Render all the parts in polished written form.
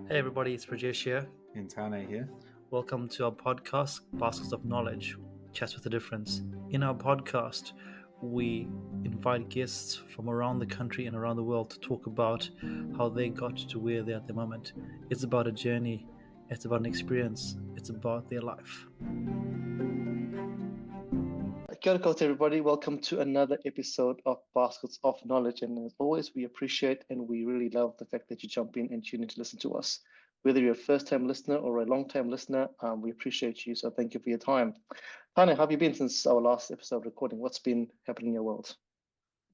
Hey everybody, it's Rajesh here. And Tane here. Welcome to our podcast, Baskets of Knowledge, Chats with a Difference. In our podcast, we invite guests from around the country and around the world to talk about how they got to where they're at the moment. It's about a journey, it's about an experience, it's about their life. Kia ora koutou, everybody. Welcome to another episode of Baskets of Knowledge. And as always, we appreciate and we really love the fact that you jump in and tune in to listen to us. Whether you're a first-time listener or a long-time listener, we appreciate you. So thank you for your time. Tane, how have you been since our last episode recording? What's been happening in your world?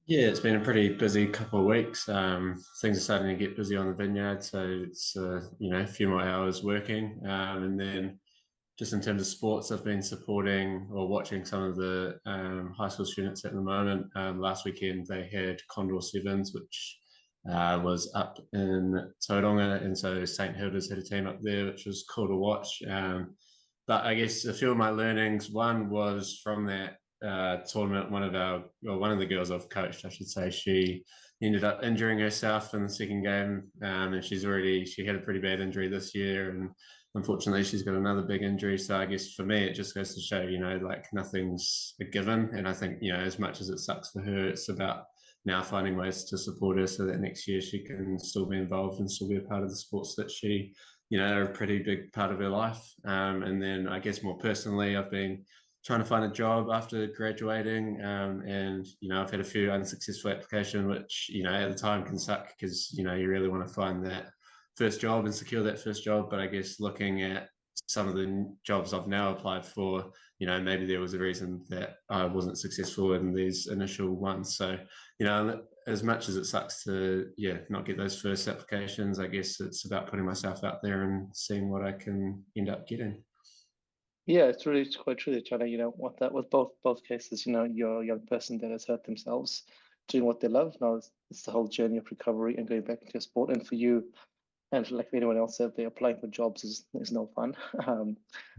Yeah, it's been a pretty busy couple of weeks. Things are starting to get busy on the vineyard, so it's a few more hours working, and then just in terms of sports, I've been supporting or watching some of the high school students at the moment. Last weekend they had Condor Sevens, which was up in Tauranga, and so St Hilda's had a team up there, which was cool to watch. But I guess a few of my learnings, one was from that tournament, one of the girls I've coached, I should say, she ended up injuring herself in the second game, and she had a pretty bad injury this year, and unfortunately she's got another big injury. So I guess for me it just goes to show, like nothing's a given, and I think, as much as it sucks for her, it's about now finding ways to support her so that next year she can still be involved and still be a part of the sports that she, are a pretty big part of her life. And then I guess more personally, I've been trying to find a job after graduating, and I've had a few unsuccessful applications, which at the time can suck because you really want to find that first job and secure that first job. But I guess looking at some of the jobs I've now applied for, maybe there was a reason that I wasn't successful in these initial ones. So as much as it sucks to not get those first applications, I guess it's about putting myself out there and seeing what I can end up getting. Yeah, it's quite true, China. What that with both cases, you're a young person that has hurt themselves doing what they love. Now it's the whole journey of recovery and going back into sport. And for you, and like anyone else out there, applying for jobs is no fun.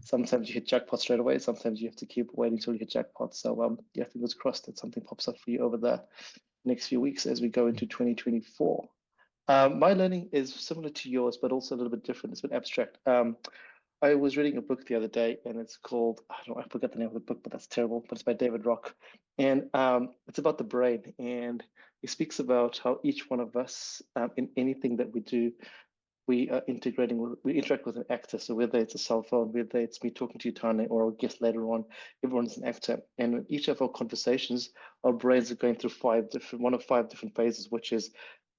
Sometimes you hit jackpot straight away. Sometimes you have to keep waiting until you hit jackpot. So fingers crossed that something pops up for you over the next few weeks as we go into 2024. My learning is similar to yours, but also a little bit different. It's a bit abstract. I was reading a book the other day, and it's called, I forgot the name of the book, but that's terrible, but it's by David Rock. And it's about the brain. And he speaks about how each one of us, in anything that we do, we interact with an actor. So whether it's a cell phone, whether it's me talking to you, Tane, or a guest later on, everyone is an actor. And in each of our conversations, our brains are going through one of five different phases, which is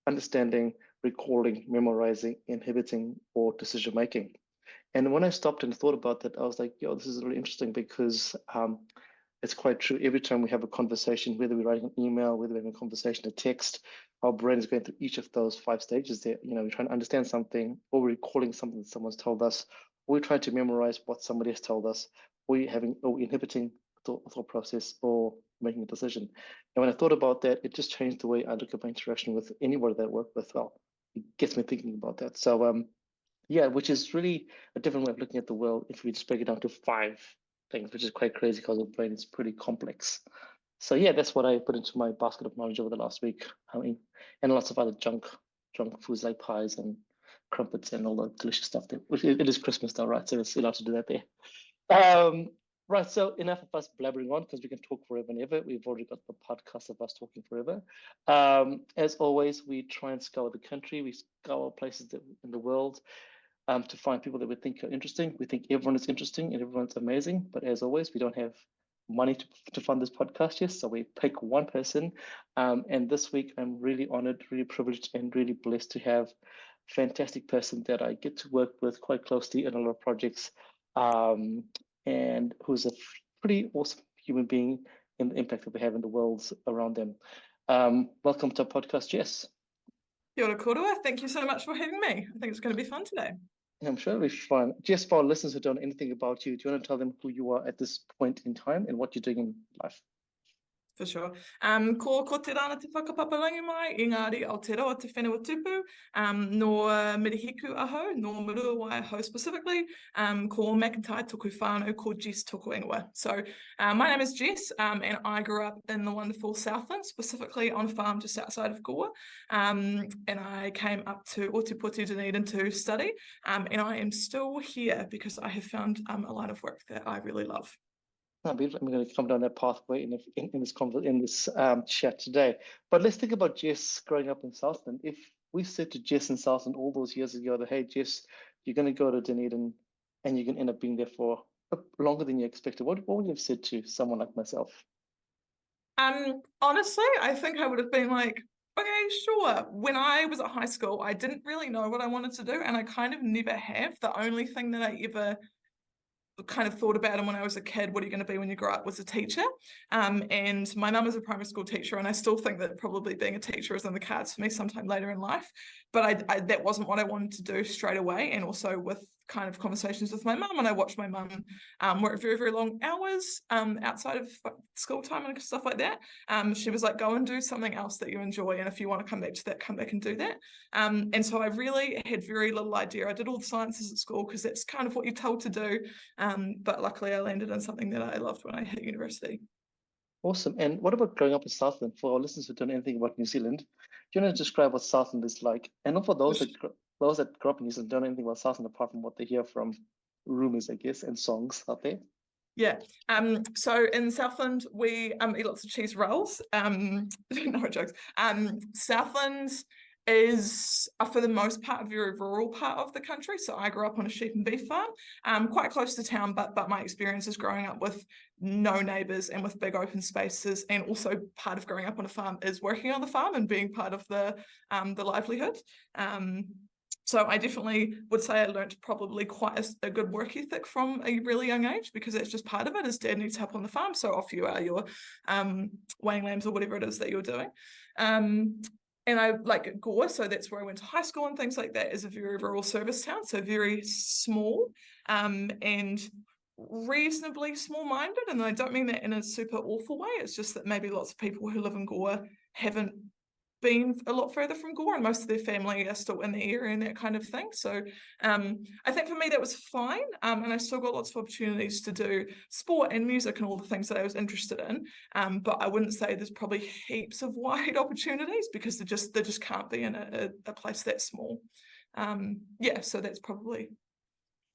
understanding, recalling, memorizing, inhibiting, or decision making. And when I stopped and thought about that, I was like, this is really interesting because it's quite true. Every time we have a conversation, whether we're writing an email, whether we're having a conversation, a text, our brain is going through each of those five stages there. We're trying to understand something, or we're recalling something that someone's told us, or we're trying to memorize what somebody has told us, or we're inhibiting thought process, or making a decision. And when I thought about that, it just changed the way I look at my interaction with anybody that I work with. Well, it gets me thinking about that. So which is really a different way of looking at the world if we just break it down to five things, which is quite crazy because the brain is pretty complex. So that's what I put into my basket of knowledge over the last week. And lots of other junk foods like pies and crumpets and all the delicious stuff. Which it is Christmas though, right? So it's allowed to do that there. Right, so enough of us blabbering on because we can talk forever and ever. We've already got the podcast of us talking forever. As always, we try and scour the country. We scour places in the world to find people that we think are interesting. We think everyone is interesting and everyone's amazing. But as always, we don't have money to fund this podcast yet. So we pick one person. And this week, I'm really honored, really privileged, and really blessed to have a fantastic person that I get to work with quite closely in a lot of projects. And who's a pretty awesome human being in the impact that they have in the world around them. Welcome to our podcast, Jess. Kia ora koutou. Thank you so much for having me. I think it's going to be fun today. I'm sure it'll be fun. Just for our listeners who don't know anything about you, do you want to tell them who you are at this point in time and what you're doing in life? For sure. Ko te rana te whakapaparangi mai, I Ngāri Aotearoa te whenua tupu, no Mirihiku aho, no Murua wai aho specifically, ko McIntyre toku whānau, ko Jess toku ingoa. So my name is Jess, and I grew up in the wonderful Southland, specifically on a farm just outside of Goa, and I came up to Ōtepoti, Dunedin to study, and I am still here because I have found a line of work that I really love. I'm going to come down that pathway in this chat today. But let's think about Jess growing up in Southland. If we said to Jess in Southland all those years ago that, hey, Jess, you're going to go to Dunedin and you're going to end up being there for longer than you expected, what would you have said to someone like myself? Honestly, I think I would have been like, okay, sure. When I was at high school, I didn't really know what I wanted to do, and I kind of never have. The only thing that I ever kind of thought about, and when I was a kid, what are you going to be when you grow up, was a teacher. And my mum is a primary school teacher, and I still think that probably being a teacher is on the cards for me sometime later in life. But I that wasn't what I wanted to do straight away. And also with kind of conversations with my mum, and I watched my mum work very, very long hours outside of school time and stuff like that. She was like, go and do something else that you enjoy, and if you want to come back to that, come back and do that. And so I really had very little idea. I did all the sciences at school because that's kind of what you're told to do. But luckily I landed in something that I loved when I hit university. Awesome. And what about growing up in Southland? For our listeners who don't know anything about New Zealand, do you want to describe what Southland is like? And for those that grew up in New Zealand don't know anything about Southland apart from what they hear from rumors, I guess, and songs out there. Yeah. So in Southland we eat lots of cheese rolls. No jokes. Southland is for the most part a very rural part of the country. So I grew up on a sheep and beef farm, quite close to town, but my experience is growing up with no neighbours and with big open spaces, and also part of growing up on a farm is working on the farm and being part of the livelihood. So I definitely would say I learned probably quite a good work ethic from a really young age, because it's just part of it, is dad needs help on the farm, so off you are, you're weighing lambs or whatever it is that you're doing. And I like Gore, so that's where I went to high school and things like that, is a very rural service town, so very small and reasonably small-minded. And I don't mean that in a super awful way, it's just that maybe lots of people who live in Gore haven't been a lot further from Gore, and most of their family are still in the area and that kind of thing. So I think for me that was fine, and I still got lots of opportunities to do sport and music and all the things that I was interested in, but I wouldn't say there's probably heaps of wide opportunities, because there just can't be in a place that small. Yeah, so that's probably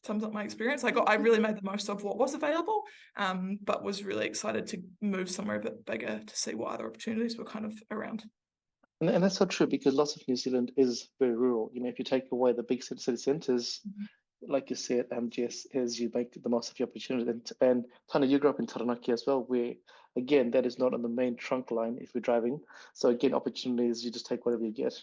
sums up my experience. I really made the most of what was available, but was really excited to move somewhere a bit bigger to see what other opportunities were kind of around. And that's so true, because lots of New Zealand is very rural. You know, if you take away the big city centres, like you said, Jess, is you make the most of your opportunity. And Tana, you grew up in Taranaki as well, where, again, that is not on the main trunk line if you're driving. So again, opportunities, you just take whatever you get.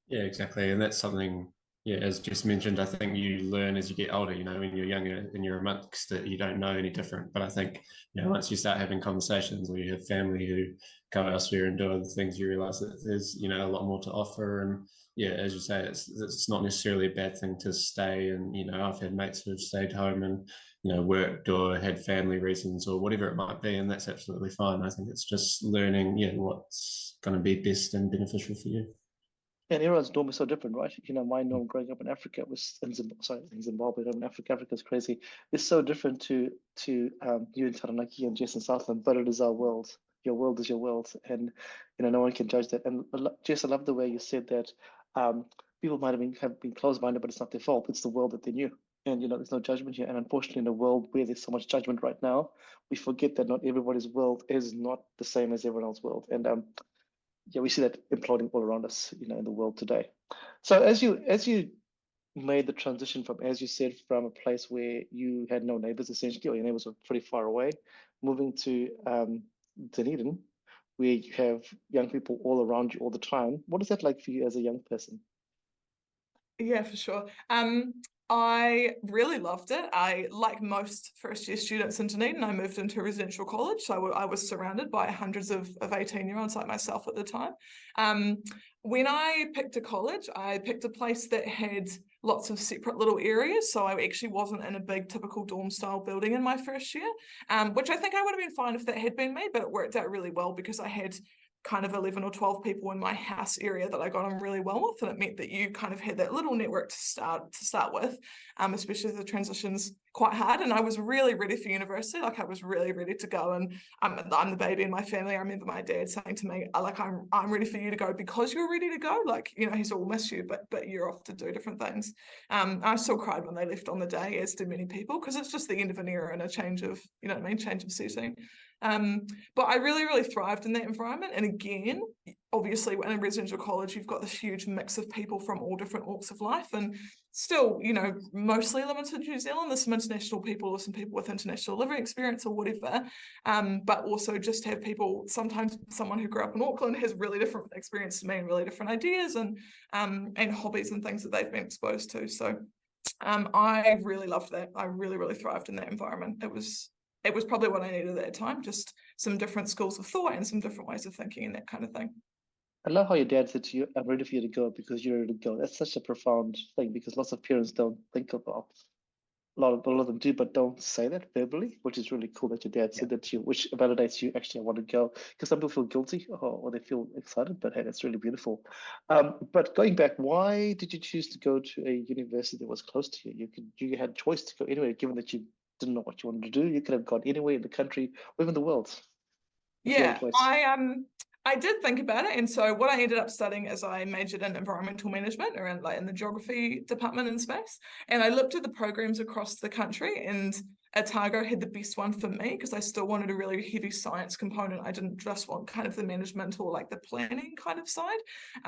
Yeah, exactly. And that's something, yeah, as Jess mentioned, I think you learn as you get older. You know, when you're younger and you're amongst it, you don't know any different. But I think, you know, once you start having conversations, or you have family who go elsewhere and do other things, you realise that there's, you know, a lot more to offer. And yeah, as you say, it's not necessarily a bad thing to stay. And, you know, I've had mates who've stayed home and, you know, worked or had family reasons or whatever it might be, and that's absolutely fine. I think it's just learning, yeah, what's going to be best and beneficial for you. And everyone's norm is so different, right? You know, my norm growing up in Africa was in Zimbabwe, in Africa. Africa's crazy. It's so different to you in Taranaki and Jess in Southland, but it is our world. Your world is your world, and you know, no one can judge that. And Jess, I love the way you said that people might have been closed-minded, but it's not their fault. It's the world that they knew, and you know, there's no judgment here. And unfortunately, in a world where there's so much judgment right now, we forget that not everybody's world is not the same as everyone else's world. And yeah, we see that imploding all around us, you know, in the world today. So as you made the transition from, as you said, from a place where you had no neighbors essentially, or your neighbors were pretty far away, moving to Dunedin, where you have young people all around you all the time. What is that like for you as a young person? Yeah, for sure. I really loved it. I, like most first-year students in Dunedin, I moved into a residential college, so I was surrounded by hundreds of 18-year-olds like myself at the time. When I picked a college, I picked a place that had lots of separate little areas, so I actually wasn't in a big typical dorm-style building in my first year, which I think I would have been fine if that had been me, but it worked out really well because I had kind of 11 or 12 people in my house area that I got on really well with, and it meant that you kind of had that little network to start with, especially the transition's quite hard. And I was really ready for university. Like I was really ready to go, and I'm the baby in my family. I remember my dad saying to me, like, I'm ready for you to go because you're ready to go. Like, you know, he's all miss you, but you're off to do different things. I still cried when they left on the day, as did many people, because it's just the end of an era and a change of, you know what I mean, change of setting. But I really, really thrived in that environment. And again, obviously in a residential college, you've got this huge mix of people from all different walks of life, and still, you know, mostly limited to New Zealand. There's some international people or some people with international living experience or whatever. But also just have people, sometimes someone who grew up in Auckland has really different experience to me and really different ideas and hobbies and things that they've been exposed to. So I really loved that. I really, really thrived in that environment. It was probably what I needed at that time, just some different schools of thought and some different ways of thinking and that kind of thing. I love how your dad said to you, I'm ready for you to go because you're ready to go. That's such a profound thing because lots of parents don't think about. A lot of them do, but don't say that verbally, which is really cool that your dad said that to you, which validates you. Actually, I want to go, because some people feel guilty or they feel excited, but hey, that's really beautiful. But going back, why did you choose to go to a university that was close to you? You had choice to go anywhere, given that you didn't know what you wanted to do. You could have gone anywhere in the country or even the world. Yeah, I did think about it, and so what I ended up studying is I majored in environmental management, around like in the geography department in space, and I looked at the programs across the country, and Otago had the best one for me because I still wanted a really heavy science component. I didn't just want kind of the management or like the planning kind of side,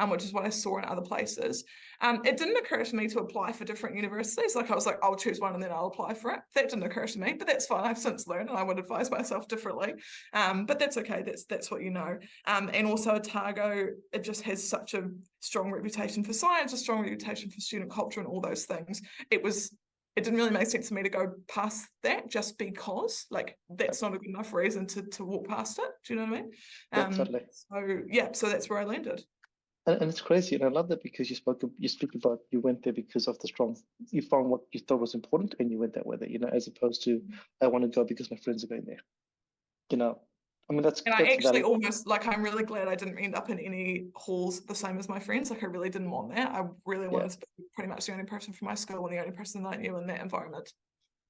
which is what I saw in other places. It didn't occur to me to apply for different universities. Like I was like, I'll choose one and then I'll apply for it. That didn't occur to me, but that's fine. I've since learned and I would advise myself differently. But that's okay. That's what you know. And also Otago, it just has such a strong reputation for science, a strong reputation for student culture and all those things. It didn't really make sense to me to go past that just because, like, that's not a good enough reason to walk past it. Do you know what I mean? Totally. So that's where I landed. And it's crazy, and I love that because you speak about you went there because of you found what you thought was important, and you went that way. That as opposed to I want to go because my friends are going there. I mean that's. And that's I actually valid. almost I'm really glad I didn't end up in any halls the same as my friends. Like I really didn't want that. I really wanted to be pretty much the only person from my school and the only person that I knew in that environment.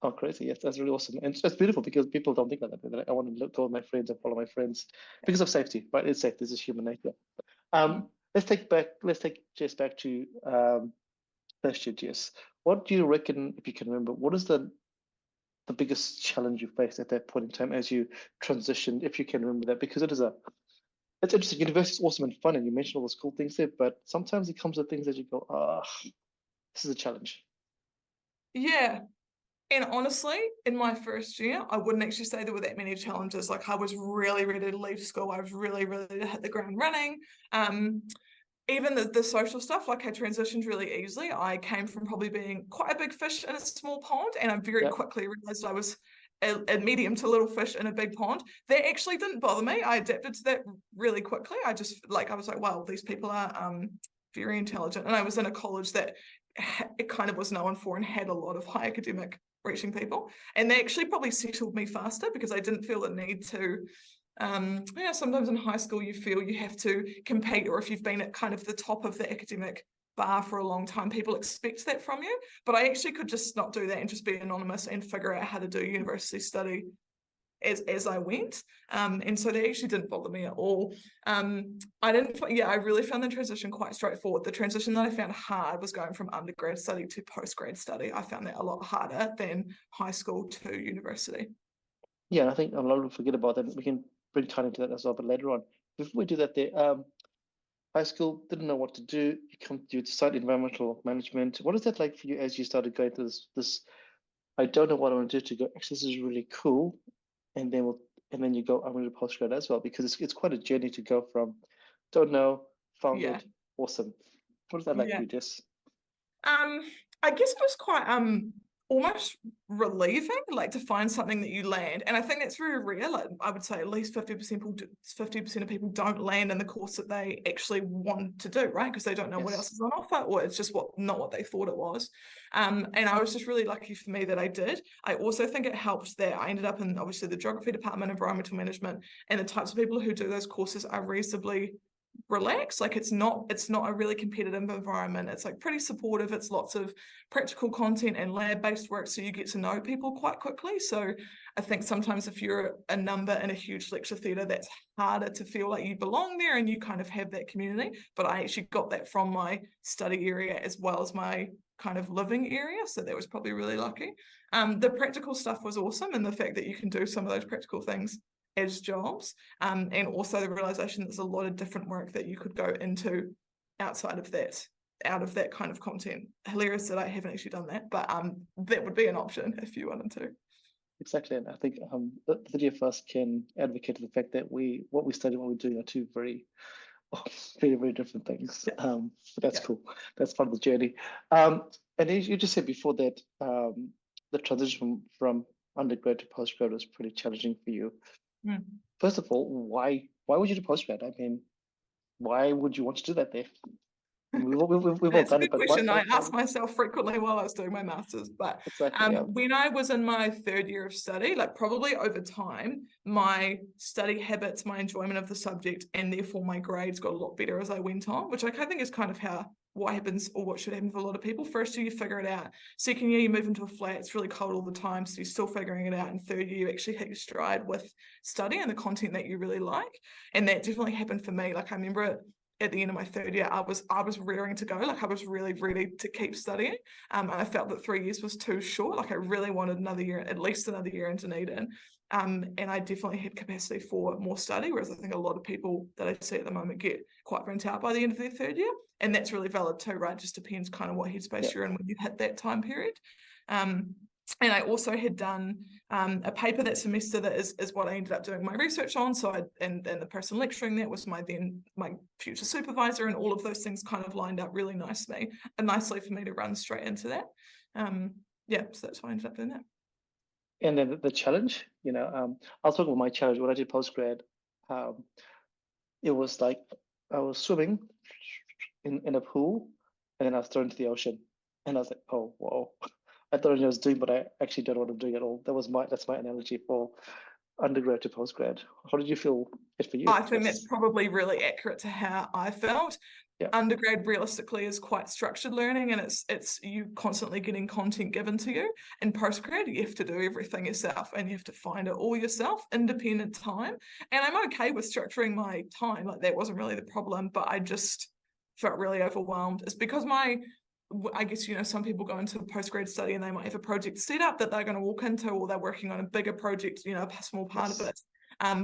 Oh, crazy! Yes, that's really awesome, and it's beautiful because people don't think like that. They're like, I want to go with my friends and follow my friends because of safety, right? It's safe. This is human nature. Let's take Jess back to first year, Jess. What do you reckon, if you can remember, what is the biggest challenge you faced at that point in time as you transitioned, if you can remember that? Because it's interesting. University is awesome and fun, and you mentioned all those cool things there, but sometimes it comes to things that you go, this is a challenge. Yeah. And honestly, in my first year, I wouldn't actually say there were that many challenges. Like I was really ready to leave school. I was really ready to hit the ground running. Even the social stuff, like I transitioned really easily. I came from probably being quite a big fish in a small pond, and I very quickly realized I was a medium to little fish in a big pond. That actually didn't bother me. I adapted to that really quickly. I was like, wow, these people are very intelligent. And I was in a college that it kind of was known for and had a lot of high academic reaching people, and they actually probably settled me faster because I didn't feel the need to sometimes in high school you feel you have to compete, or if you've been at kind of the top of the academic bar for a long time, people expect that from you. But I actually could just not do that and just be anonymous and figure out how to do university study as I went, and so they actually didn't bother me at all. I really found the transition quite straightforward. The transition that I found hard was going from undergrad study to postgrad study. I found that a lot harder than high school to university. Yeah, and I think a lot of people forget about that. We can bring time into that as well, but later on. Before we do that, high school, didn't know what to do. You decide environmental management. What is that like for you as you started going through this I don't know what I want to do, to go, actually, this is really cool. And then you go, I'm going to postgrad as well, because it's quite a journey to go from don't know, found it, awesome. What is that like for you, Jess? I guess it was quite almost relieving, like to find something that you land. And I think that's very rare. Like I would say at least 50% of people don't land in the course that they actually want to do, right? Because they don't know what else is on offer, or it's just not what they thought it was. And I was just really lucky for me that I did. I also think it helped that I ended up in obviously the geography department, environmental management, and the types of people who do those courses are reasonably relaxed. Like it's not a really competitive environment. It's like pretty supportive. It's lots of practical content and lab-based work, so you get to know people quite quickly. So I think sometimes if you're a number in a huge lecture theatre, that's harder to feel like you belong there and you kind of have that community. But I actually got that from my study area as well as my kind of living area, so that was probably really lucky. The practical stuff was awesome, and the fact that you can do some of those practical things as jobs, and also the realization there's a lot of different work that you could go into outside of that, out of that kind of content. Hilarious that I haven't actually done that, but that would be an option if you wanted to. Exactly, and I think the three of us can advocate the fact that what we study and what we're doing are two very, very different things. But that's cool. That's part of the journey. And you just said before that the transition from undergrad to postgrad was pretty challenging for you. First of all, why would you do postgrad? I mean, why would you want to do that there? We've all done it, but question I asked myself frequently while I was doing my master's. But exactly, when I was in my third year of study, like probably over time, my study habits, my enjoyment of the subject, and therefore my grades got a lot better as I went on, which I think is kind of what happens or what should happen for a lot of people. First year, you figure it out. Second year, you move into a flat. It's really cold all the time, so you're still figuring it out. And third year, you actually hit your stride with study and the content that you really like. And that definitely happened for me. Like I remember at the end of my third year, I was raring to go. Like I was really ready to keep studying. I felt that 3 years was too short. Like I really wanted another year, at least another year in Dunedin. And I definitely had capacity for more study, whereas I think a lot of people that I see at the moment get quite burnt out by the end of their third year. And that's really valid too, right? It just depends kind of what headspace you're in when you hit that time period. And I also had done a paper that semester that is what I ended up doing my research on. So and the person lecturing that was my future supervisor, and all of those things kind of lined up really nicely for me to run straight into that. So that's why I ended up doing that. And then the challenge, I'll talk about my challenge. When I did postgrad, it was like I was swimming in a pool, and then I was thrown into the ocean, and I was like, oh, whoa. I thought I knew what I was doing, but I actually don't know what I'm doing at all. That's my analogy for undergrad to postgrad. How did you feel it for you? I think that's probably really accurate to how I felt. Yeah. Undergrad realistically is quite structured learning, and it's you constantly getting content given to you. In postgrad, you have to do everything yourself, and you have to find it all yourself, independent time. And I'm okay with structuring my time. Like that wasn't really the problem, but I just felt really overwhelmed. It's because I guess, some people go into a postgrad study and they might have a project set up that they're going to walk into, or they're working on a bigger project, a small part of it.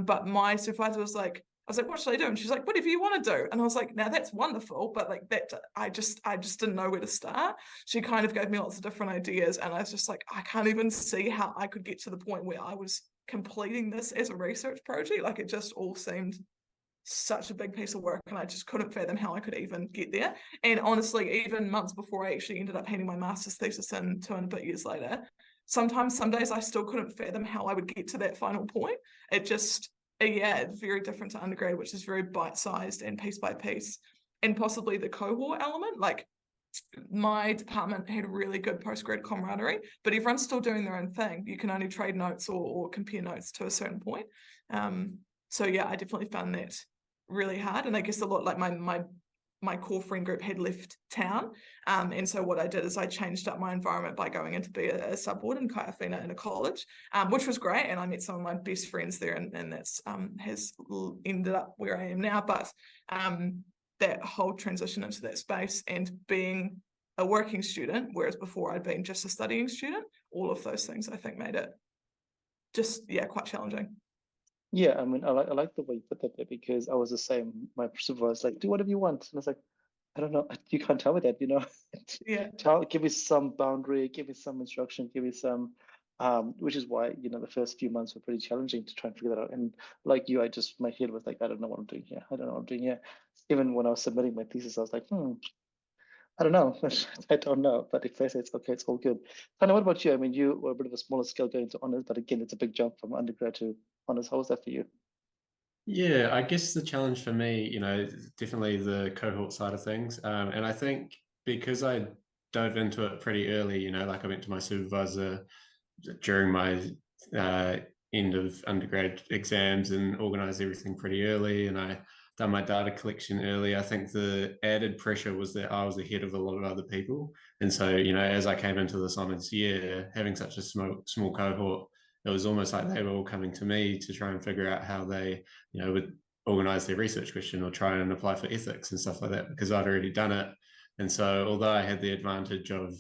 But my supervisor was like, I was like, what should I do? And she's like, whatever you want to do. And I was like, now that's wonderful, but like that, I just didn't know where to start. She kind of gave me lots of different ideas, and I was just like, I can't even see how I could get to the point where I was completing this as a research project. Like it just all seemed such a big piece of work, and I just couldn't fathom how I could even get there. And honestly, even months before I actually ended up handing my master's thesis in 2 and a bit years later, some days I still couldn't fathom how I would get to that final point. It's very different to undergrad, which is very bite-sized and piece by piece. And possibly the cohort element, like my department had a really good postgrad camaraderie, but everyone's still doing their own thing. You can only trade notes or compare notes to a certain point. So yeah, I definitely found that really hard. And I guess a lot like my core friend group had left town. And so what I did is I changed up my environment by going in to be a sub-ward in Kaiawhina in a college, which was great. And I met some of my best friends there, and that's has ended up where I am now. But that whole transition into that space and being a working student, whereas before I'd been just a studying student, all of those things I think made it just, quite challenging. Yeah, I mean, I like the way you put that there, because I was the same. My supervisor was like, do whatever you want. And I was like, I don't know. You can't tell me that, Yeah. Give me some boundary, give me some instruction, give me some, which is why, the first few months were pretty challenging to try and figure that out. And like you, my head was like, I don't know what I'm doing here. I don't know what I'm doing here. Even when I was submitting my thesis, I was like, I don't know. I don't know. But if they say it's okay, it's all good. Tanya, what about you? I mean, you were a bit of a smaller scale going to honors, but again, it's a big jump from undergrad to honors. How was that for you? Yeah, I guess the challenge for me, definitely the cohort side of things. And I think because I dove into it pretty early, like I went to my supervisor during my uh, end of undergrad exams and organized everything pretty early, and I done my data collection early. I think the added pressure was that I was ahead of a lot of other people, and so as I came into this honors year, having such a small cohort, it was almost like they were all coming to me to try and figure out how they would organize their research question or try and apply for ethics and stuff like that, because I'd already done it. And so although I had the advantage of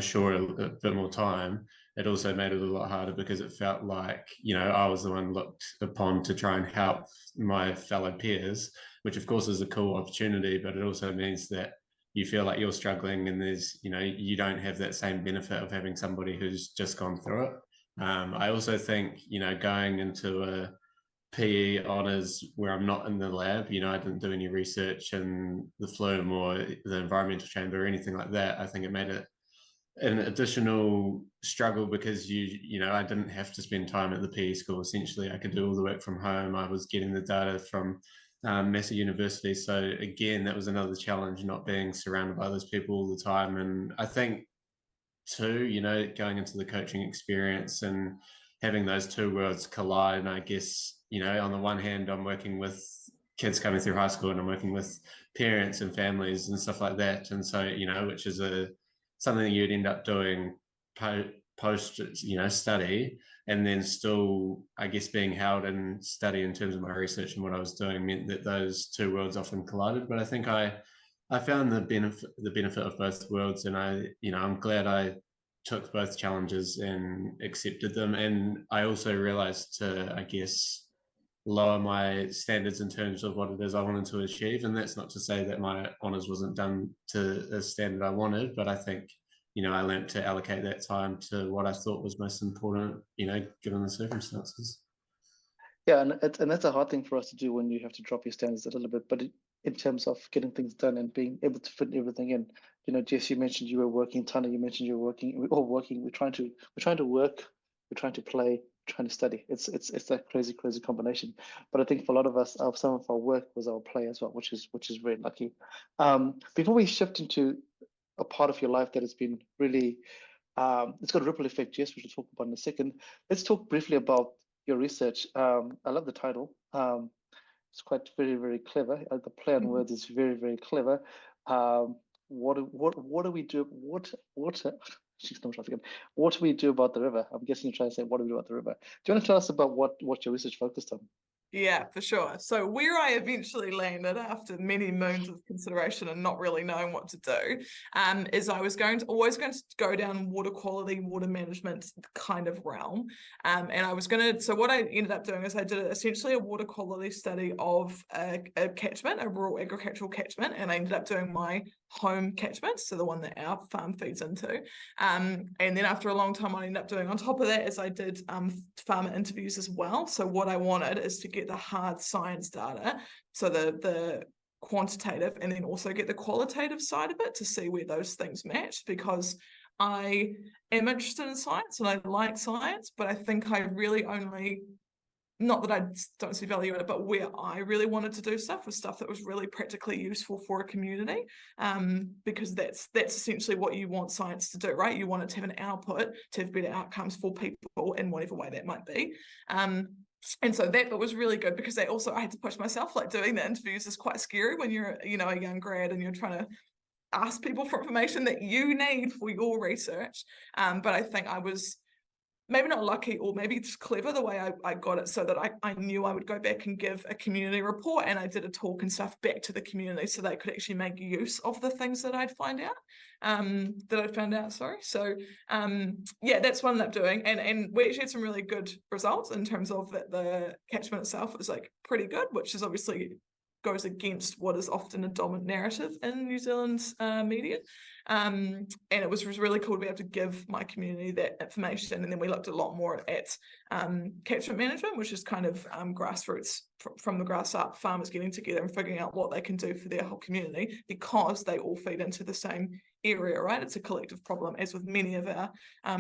sure, a bit more time, it also made it a lot harder because it felt like I was the one looked upon to try and help my fellow peers, which of course is a cool opportunity, but it also means that you feel like you're struggling, and there's you don't have that same benefit of having somebody who's just gone through it. I also think going into a PE honors where I'm not in the lab, I didn't do any research in the flume or the environmental chamber or anything like that. I think it made it an additional struggle because I didn't have to spend time at the PE school. Essentially, I could do all the work from home. I was getting the data from Massey University. So again, that was another challenge, not being surrounded by those people all the time. And I think too, going into the coaching experience and having those two worlds collide. And I guess, on the one hand, I'm working with kids coming through high school and I'm working with parents and families and stuff like that. And so, which is something you'd end up doing post, study, and then still, I guess, being held in study in terms of my research and what I was doing meant that those two worlds often collided. But I think I found the benefit of both worlds, and I'm glad I took both challenges and accepted them. And I also realized to, I guess, lower my standards in terms of what it is I wanted to achieve. And that's not to say that my honors wasn't done to a standard I wanted, but I think I learned to allocate that time to what I thought was most important, given the circumstances. Yeah, and that's a hard thing for us to do when you have to drop your standards a little bit. But in terms of getting things done and being able to fit everything in, Jess, you mentioned you were working. Tana, you mentioned you were working. We're all working. We're trying to work. We're trying to play. We're trying to study. It's that crazy combination. But I think for a lot of us, some of our work was our play as well, which is very lucky. Before we shift into a part of your life that has been really, it's got a ripple effect, Jess, which we'll talk about in a second. Let's talk briefly about your research. I love the title. It's quite very clever. The play on words is very clever. What do we do? She's not again. What do we do about the river? I'm guessing you're trying to say, what do we do about the river? Do you want to tell us about what your research focused on? Yeah, for sure. So where I eventually landed after many moons of consideration and not really knowing what to do, is I was always going to go down water quality, water management kind of realm. So what I ended up doing is I did essentially a water quality study of a catchment, a rural agricultural catchment, and I ended up doing my home catchment, so the one that our farm feeds into. And then after a long time, I ended up doing on top of that is I did farmer interviews as well. So what I wanted is to get the hard science data, so the quantitative, and then also get the qualitative side of it to see where those things match, because I am interested in science and I like science, but I think I really only, not that I don't see value in it, but where I really wanted to do stuff was stuff that was really practically useful for a community, because that's essentially what you want science to do, right? You want it to have an output, to have better outcomes for people in whatever way that might be. And so that was really good, because I had to push myself, like doing the interviews is quite scary when you're, a young grad and you're trying to ask people for information that you need for your research. But I think I was maybe not lucky, or maybe just clever the way I got it, so that I knew I would go back and give a community report, and I did a talk and stuff back to the community so they could actually make use of the things that I'd found out. So yeah, that's what I ended up doing, and we actually had some really good results in terms of that the catchment itself was like pretty good, which is obviously goes against what is often a dominant narrative in New Zealand's media. And it was really cool to be able to give my community that information. And then we looked a lot more at catchment management, which is kind of grassroots, from the grass up, farmers getting together and figuring out what they can do for their whole community, because they all feed into the same area, right? It's a collective problem, as with many of our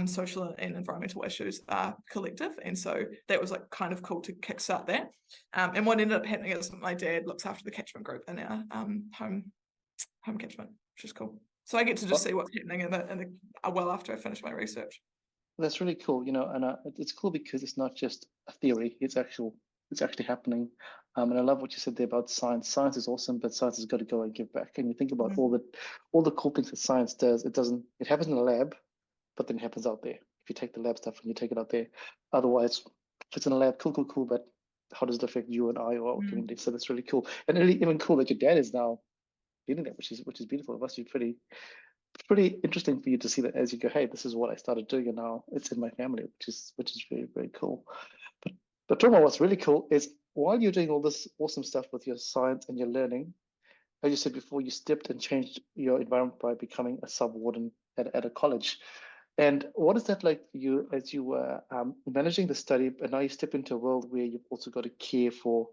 social and environmental issues are collective. And so that was like kind of cool to kickstart that. And what ended up happening is my dad looks after the catchment group in our home catchment, which is cool. So I get to just see what's happening in the well after I finish my research. That's really cool, you know, and it's cool because it's not just a theory; it's actually happening. And I love what you said there about science. Science is awesome, but science has got to go and give back. And you think about all the cool things that science does. It happens in a lab, but then it happens out there. If you take the lab stuff and you take it out there, otherwise, if it's in a lab, cool, but how does it affect you and I or our community? So that's really cool, and really even cool that your dad is now doing that, which is beautiful. It must be pretty interesting for you to see that as you go, hey, this is what I started doing, and now it's in my family, which is very, very cool. But Torma, what's really cool is while you're doing all this awesome stuff with your science and your learning, as you said before, you stepped and changed your environment by becoming a sub-warden at a college. And what is that like for you as you were managing the study, but now you step into a world where you've also got to care for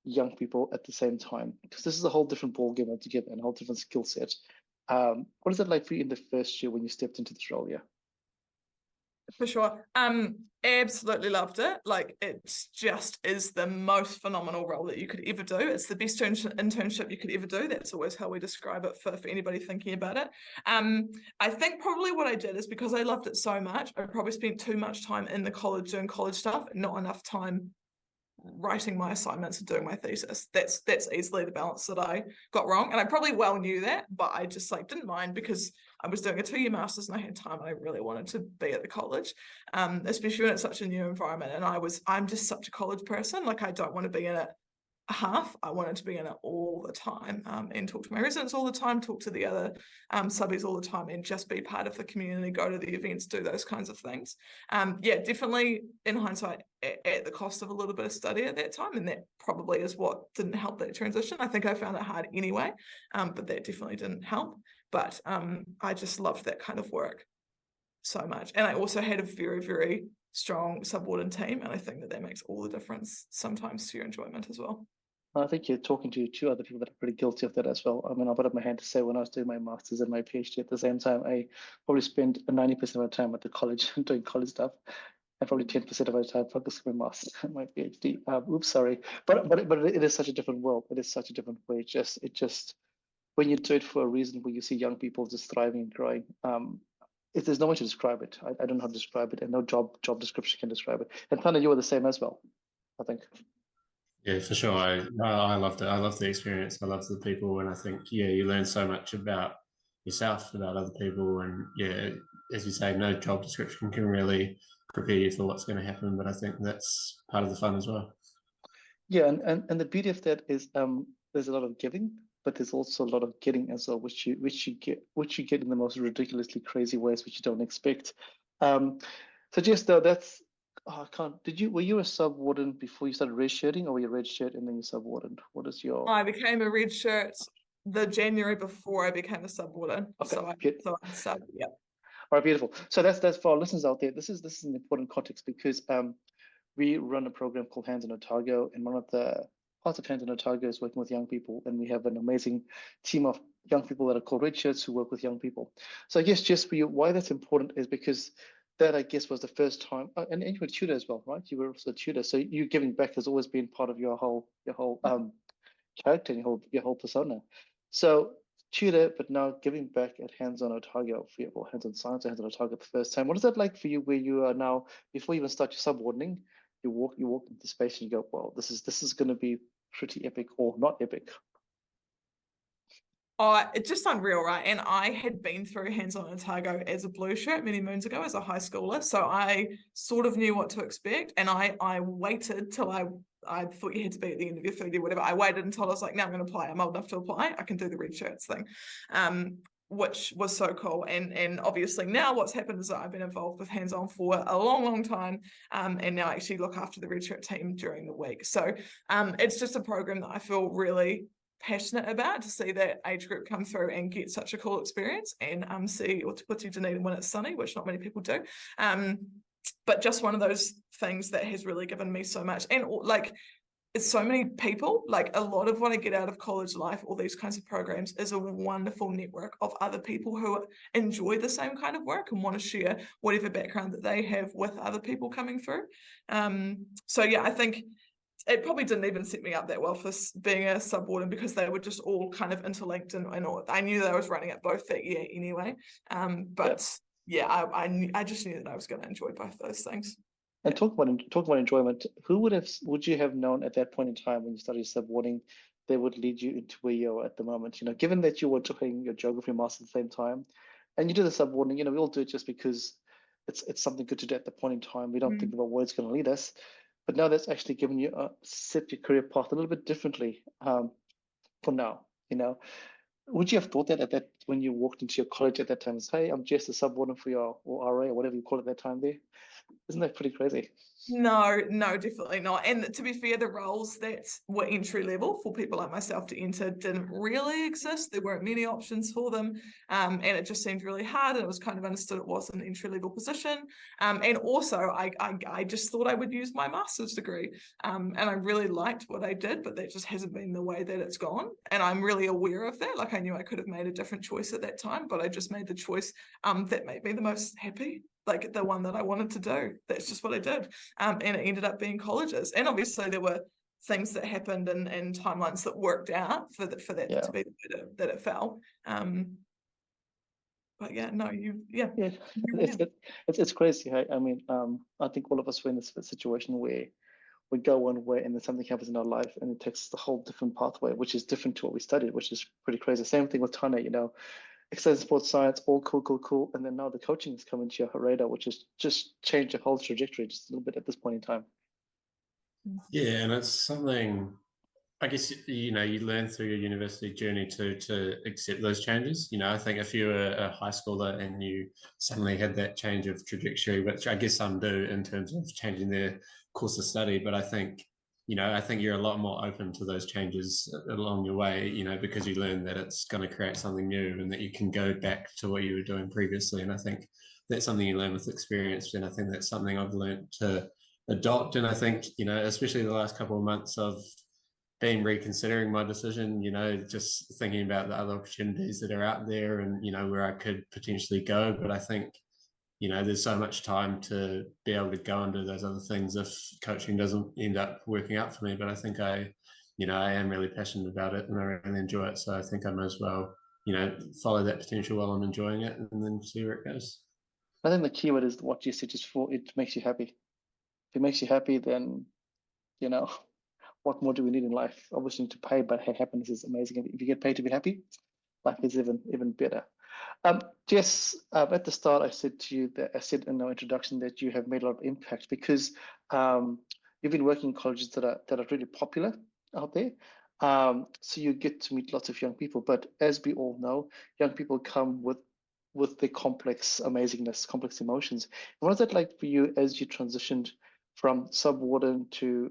young people at the same time? Because this is a whole different ballgame altogether and a whole different skill set. What is that like for you in the first year when you stepped into this role? Yeah. For sure. Absolutely loved it. Like, it just is the most phenomenal role that you could ever do. It's the best internship you could ever do. That's always how we describe it for anybody thinking about it. I think probably what I did is because I loved it so much, I probably spent too much time in the college doing college stuff, and not enough time writing my assignments and doing my thesis. That's easily the balance that I got wrong, and I probably well knew that, but I just like didn't mind because I was doing a 2-year master's and I had time and I really wanted to be at the college, especially when it's such a new environment. And I'm just such a college person. Like, I don't want to be in it a half. I wanted to be in it all the time, and talk to my residents all the time, talk to the other subbies all the time, and just be part of the community, go to the events, do those kinds of things. Yeah, definitely in hindsight at the cost of a little bit of study at that time, and that probably is what didn't help that transition. I think I found it hard anyway, but that definitely didn't help. But I just loved that kind of work so much. And I also had a very, very strong subwarden team, and I think that makes all the difference sometimes to your enjoyment as well. I think you're talking to 2 other people that are pretty guilty of that as well. I mean, I'll put up my hand to say when I was doing my master's and my PhD at the same time, I probably spent 90% of my time at the college doing college stuff, and probably 10% of my time focusing on my master's and my PhD. Oops, sorry, but it is such a different world. It is such a different way. It just when you do it for a reason, where you see young people just thriving and growing. There's no way to describe it. I don't know how to describe it, and no job description can describe it. And Tana, you were the same as well, I think. Yeah, for sure. I loved it. I loved the experience. I loved the people, and I think you learn so much about yourself, about other people, and as you say, no job description can really prepare you for what's going to happen. But I think that's part of the fun as well. Yeah, and the beauty of that is there's a lot of giving, but there's also a lot of getting as well, which you get in the most ridiculously crazy ways, which you don't expect. So Jess, though, that's I can't. Were you a sub-warden before you started red shirting, or were you red shirt and then you sub-warden? What is your? I became a red shirt the January before I became a sub-warden. Okay, so I'm sub, yeah. All right, beautiful. So that's for our listeners out there. This is an important context because we run a program called Hands on Otago, and one of the parts of Hands on Otago is working with young people, and we have an amazing team of young people that are called red shirts who work with young people. So I guess just for you, why that's important is because that, I guess, was the first time, and you were a tutor as well, right? You were also a tutor, so you giving back has always been part of your whole character and your whole persona. So tutor, but now giving back at Hands on Otago, or Hands on Science or Hands on Otago the first time. What is that like for you, where you are now, before you even start your subwardening, you walk into space and you go, well, this is going to be pretty epic, or not epic? It's just unreal, right? And I had been through Hands on Otago as a blue shirt many moons ago as a high schooler, so I sort of knew what to expect. And I waited till I thought you had to be at the end of your 3D, whatever. I waited until I was like, now I'm going to apply. I'm old enough to apply. I can do the red shirts thing, which was so cool. And obviously now what's happened is that I've been involved with Hands On for a long, long time, and now I actually look after the red shirt team during the week. So it's just a program that I feel really passionate about, to see that age group come through and get such a cool experience, and see Oti Dunedin when it's sunny, which not many people do. But just one of those things that has really given me so much. And like, it's so many people, like a lot of what I get out of college life, all these kinds of programs, is a wonderful network of other people who enjoy the same kind of work and want to share whatever background that they have with other people coming through. So yeah, I think it probably didn't even set me up that well for being a sub-warden, because they were just all kind of interlinked, and all. I knew that I was running it both that year anyway. But yeah, I just knew that I was going to enjoy both those things. And talk about enjoyment. Would you have known at that point in time when you started sub-warning that would lead you into where you are at the moment? You know, given that you were doing your geography master at the same time, and you do the sub-warning, you know, we all do it just because it's something good to do at the point in time. We don't think about where it's going to lead us. But now that's actually given you set your career path a little bit differently for now, you know. Would you have thought that when you walked into your college at that time, hey, I'm just a sub-warden for your, or RA, or whatever you call it at that time there? Isn't that pretty crazy? No, definitely not. And to be fair, the roles that were entry level for people like myself to enter didn't really exist. There weren't many options for them. And it just seemed really hard. And it was kind of understood it was an entry level position. And also I just thought I would use my master's degree. And I really liked what I did, but that just hasn't been the way that it's gone. And I'm really aware of that. Like, I knew I could have made a different choice at that time, but I just made the choice that made me the most happy. Like the one that I wanted to do. That's just what I did. And it ended up being colleges. And obviously there were things that happened and timelines that worked out for that to be the way that it fell. But yeah, no, it's crazy. I mean, I think all of us were in this situation where we go one way and then something happens in our life and it takes the whole different pathway, which is different to what we studied, which is pretty crazy. Same thing with Tana, you know. Exercise sports science, all cool. And then now the coaching is coming to your radar, which has just changed your whole trajectory just a little bit at this point in time. Yeah, and it's something, I guess, you know, you learn through your university journey to accept those changes. You know, I think if you were a high schooler and you suddenly had that change of trajectory, which I guess some do in terms of changing their course of study, but I think you're a lot more open to those changes along your way, you know, because you learn that it's going to create something new and that you can go back to what you were doing previously. And I think that's something you learn with experience. And I think that's something I've learned to adopt. And I think, you know, especially the last couple of months of been reconsidering my decision, you know, just thinking about the other opportunities that are out there and, you know, where I could potentially go. But I think, you know, there's so much time to be able to go and do those other things if coaching doesn't end up working out for me. But I think I am really passionate about it and I really enjoy it. So I think I might as well, you know, follow that potential while I'm enjoying it and then see where it goes. I think the key word is what you said, just for it makes you happy. If it makes you happy, then, you know, what more do we need in life? Obviously, to pay, but hey, happiness is amazing. If you get paid to be happy, life is even better. Jess, at the start, I said in our introduction that you have made a lot of impact because you've been working in colleges that are really popular out there. So you get to meet lots of young people. But as we all know, young people come with their complex amazingness, complex emotions. And what is that like for you as you transitioned from sub-warden to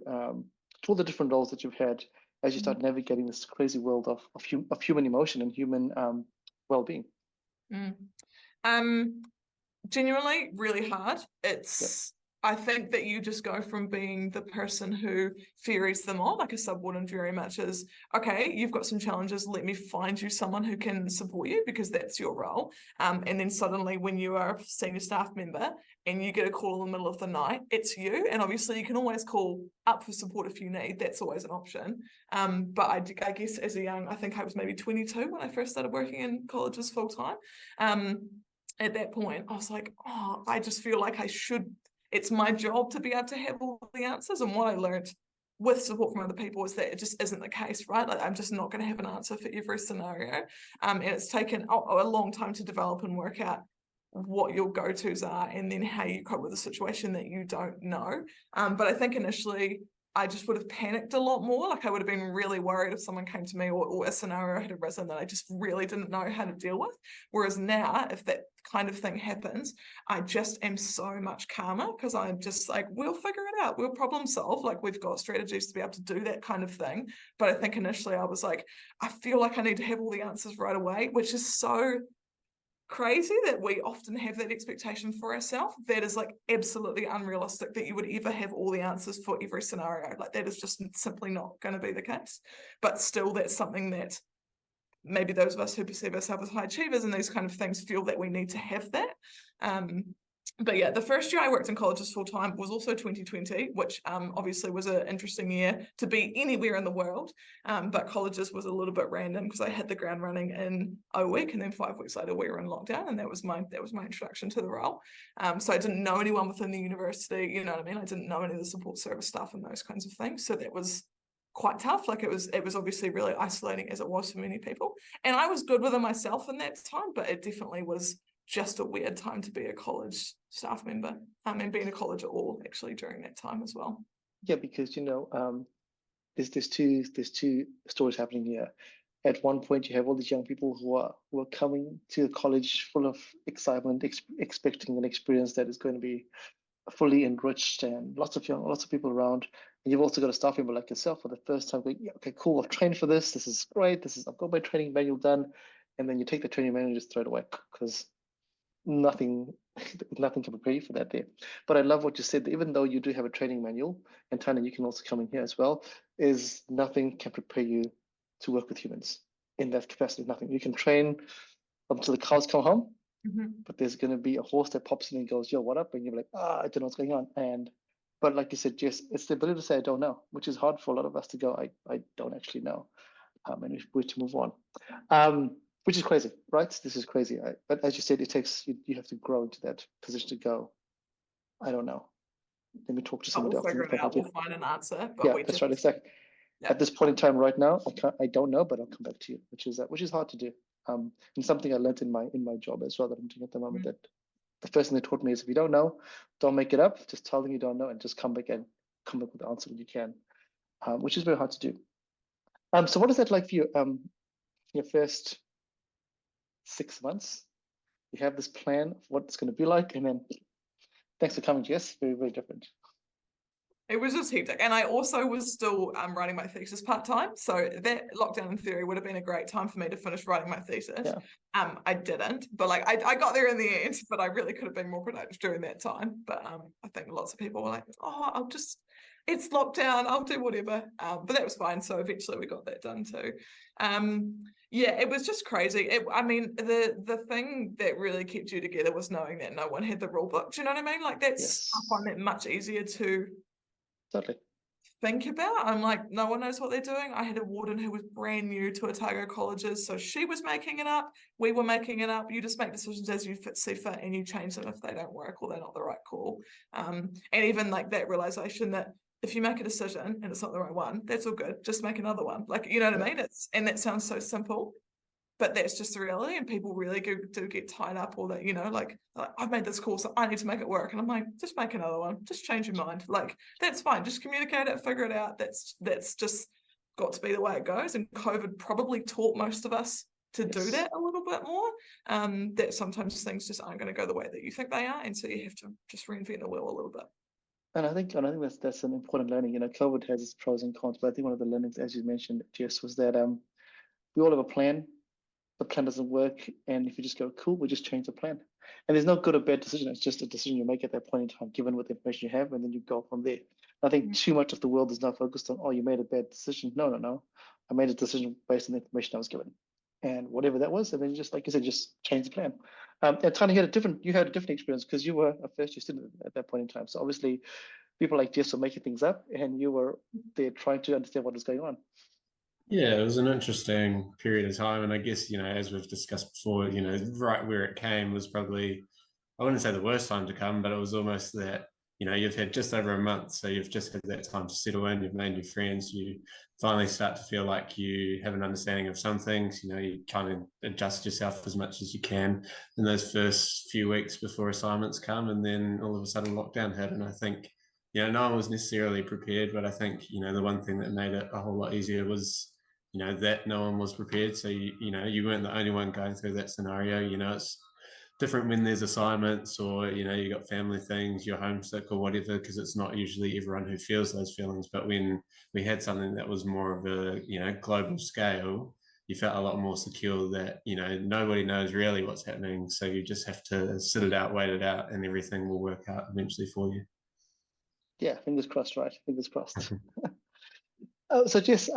all the different roles that you've had as you start navigating this crazy world of human emotion and human well-being? Genuinely really hard. I think that you just go from being the person who ferries them on, like a sub-warden very much is, okay, you've got some challenges, let me find you someone who can support you because that's your role. And then suddenly when you are a senior staff member and you get a call in the middle of the night, it's you. And obviously you can always call up for support if you need, that's always an option. But I guess as I think I was maybe 22 when I first started working in colleges full time. At that point, I was like, oh, I just feel like it's my job to be able to have all the answers. And what I learned with support from other people is that it just isn't the case, right? Like, I'm just not going to have an answer for every scenario. And it's taken a long time to develop and work out what your go-tos are and then how you cope with a situation that you don't know. But I think initially I just would have panicked a lot more. Like I would have been really worried if someone came to me or a scenario had arisen that I just really didn't know how to deal with. Whereas now, if that kind of thing happens, I just am so much calmer because I'm just like, we'll figure it out. We'll problem solve. Like we've got strategies to be able to do that kind of thing. But I think initially I was like, I feel like I need to have all the answers right away, which is so crazy that we often have that expectation for ourselves. That is like absolutely unrealistic that you would ever have all the answers for every scenario. Like that is just simply not going to be the case. But still, that's something that maybe those of us who perceive ourselves as high achievers and these kind of things feel that we need to have that. But yeah, the first year I worked in colleges full time was also 2020, which obviously was an interesting year to be anywhere in the world. But colleges was a little bit random because I hit the ground running in a week, and then 5 weeks later we were in lockdown, and that was my introduction to the role. So I didn't know anyone within the university, you know what I mean? I didn't know any of the support service staff and those kinds of things. So that was quite tough. Like it was obviously really isolating, as it was for many people. And I was good with it myself in that time, but it definitely was just a weird time to be a college staff member, and being a college at all actually during that time as well. Yeah, because there's two stories happening here. At one point, you have all these young people who are coming to college full of excitement, expecting an experience that is going to be fully enriched, and lots of people around. And you've also got a staff member like yourself for the first time going, yeah, okay, cool, I've trained for this. This is great. I've got my training manual done, and then you take the training manual and just throw it away because nothing can prepare you for that there. But I love what you said. Even though you do have a training manual, and Tanya, you can also come in here as well, is nothing can prepare you to work with humans in that capacity. Nothing. You can train until the cows come home, but there's going to be a horse that pops in and goes, yo, what up? And you're like, I don't know what's going on. But like you said, Jess, it's the ability to say I don't know, which is hard for a lot of us to go, I don't actually know. And we're to move on. Which is crazy, right? This is crazy. But as you said, it takes you have to grow into that position to go, I don't know. Let me talk to somebody else. We'll figure it out. We'll find an answer. But yeah, that's right. Exactly. Yeah. At this point in time, right now, I don't know, but I'll come back to you, which is hard to do. And something I learned in my job as well that I'm doing at the moment. That the first thing they taught me is if you don't know, don't make it up. Just tell them you don't know and just come back with the answer when you can, which is very hard to do. So what is that like for you? Your first 6 months, you have this plan of what it's going to be like, and then thanks for coming, Jess. Very, very different. It was just hectic. And I also was still writing my thesis part-time. So that lockdown in theory would have been a great time for me to finish writing my thesis. Yeah. I didn't, but like I got there in the end, but I really could have been more productive during that time. But I think lots of people were like, oh, it's lockdown, I'll do whatever. But that was fine. So eventually we got that done too. Yeah, it was just crazy. The thing that really kept you together was knowing that no one had the rule book. Do you know what I mean? Like that's, I find that much easier to totally think about. I'm like, no one knows what they're doing. I had a warden who was brand new to Otago colleges, so she was making it up. We were making it up. You just make decisions as you see fit, and you change them if they don't work or they're not the right call. And even like that realization that if you make a decision and it's not the right one, that's all good. Just make another one. Like, you know what I mean? And that sounds so simple, but that's just the reality. And people really do get tied up, or that, like I've made this call, so I need to make it work. And I'm like, just make another one. Just change your mind. Like, that's fine. Just communicate it, figure it out. That's just got to be the way it goes. And COVID probably taught most of us to do that a little bit more. That sometimes things just aren't going to go the way that you think they are. And so you have to just reinvent the wheel a little bit. And I think that's an important learning. COVID has its pros and cons, but I think one of the learnings, as you mentioned, Jess, was that we all have a plan. The plan doesn't work, and if you just go, cool, we just change the plan. And there's no good or bad decision. It's just a decision you make at that point in time, given what the information you have, and then you go from there. I think too much of the world is now focused on, oh, you made a bad decision. No. I made a decision based on the information I was given, and whatever that was, and then just like you said, just change the plan. And Tanya, you had a different experience because you were a first year student at that point in time. So obviously, people like Jess were making things up, and you were there trying to understand what was going on. Yeah, it was an interesting period of time. And I guess, as we've discussed before, right where it came was probably, I wouldn't say the worst time to come, but it was almost that, you've had just over a month. So you've just had that time to settle in, you've made new friends, you finally start to feel like you have an understanding of some things, you kind of adjust yourself as much as you can in those first few weeks before assignments come. And then all of a sudden lockdown hit. And I think no one was necessarily prepared, but I think, the one thing that made it a whole lot easier was, that no one was prepared. So, you weren't the only one going through that scenario. It's different when there's assignments or, you got family things, you're homesick or whatever, because it's not usually everyone who feels those feelings. But when we had something that was more of a, global scale, you felt a lot more secure that, nobody knows really what's happening. So you just have to sit it out, wait it out, and everything will work out eventually for you. Yeah, fingers crossed, right? Fingers crossed. So Jess,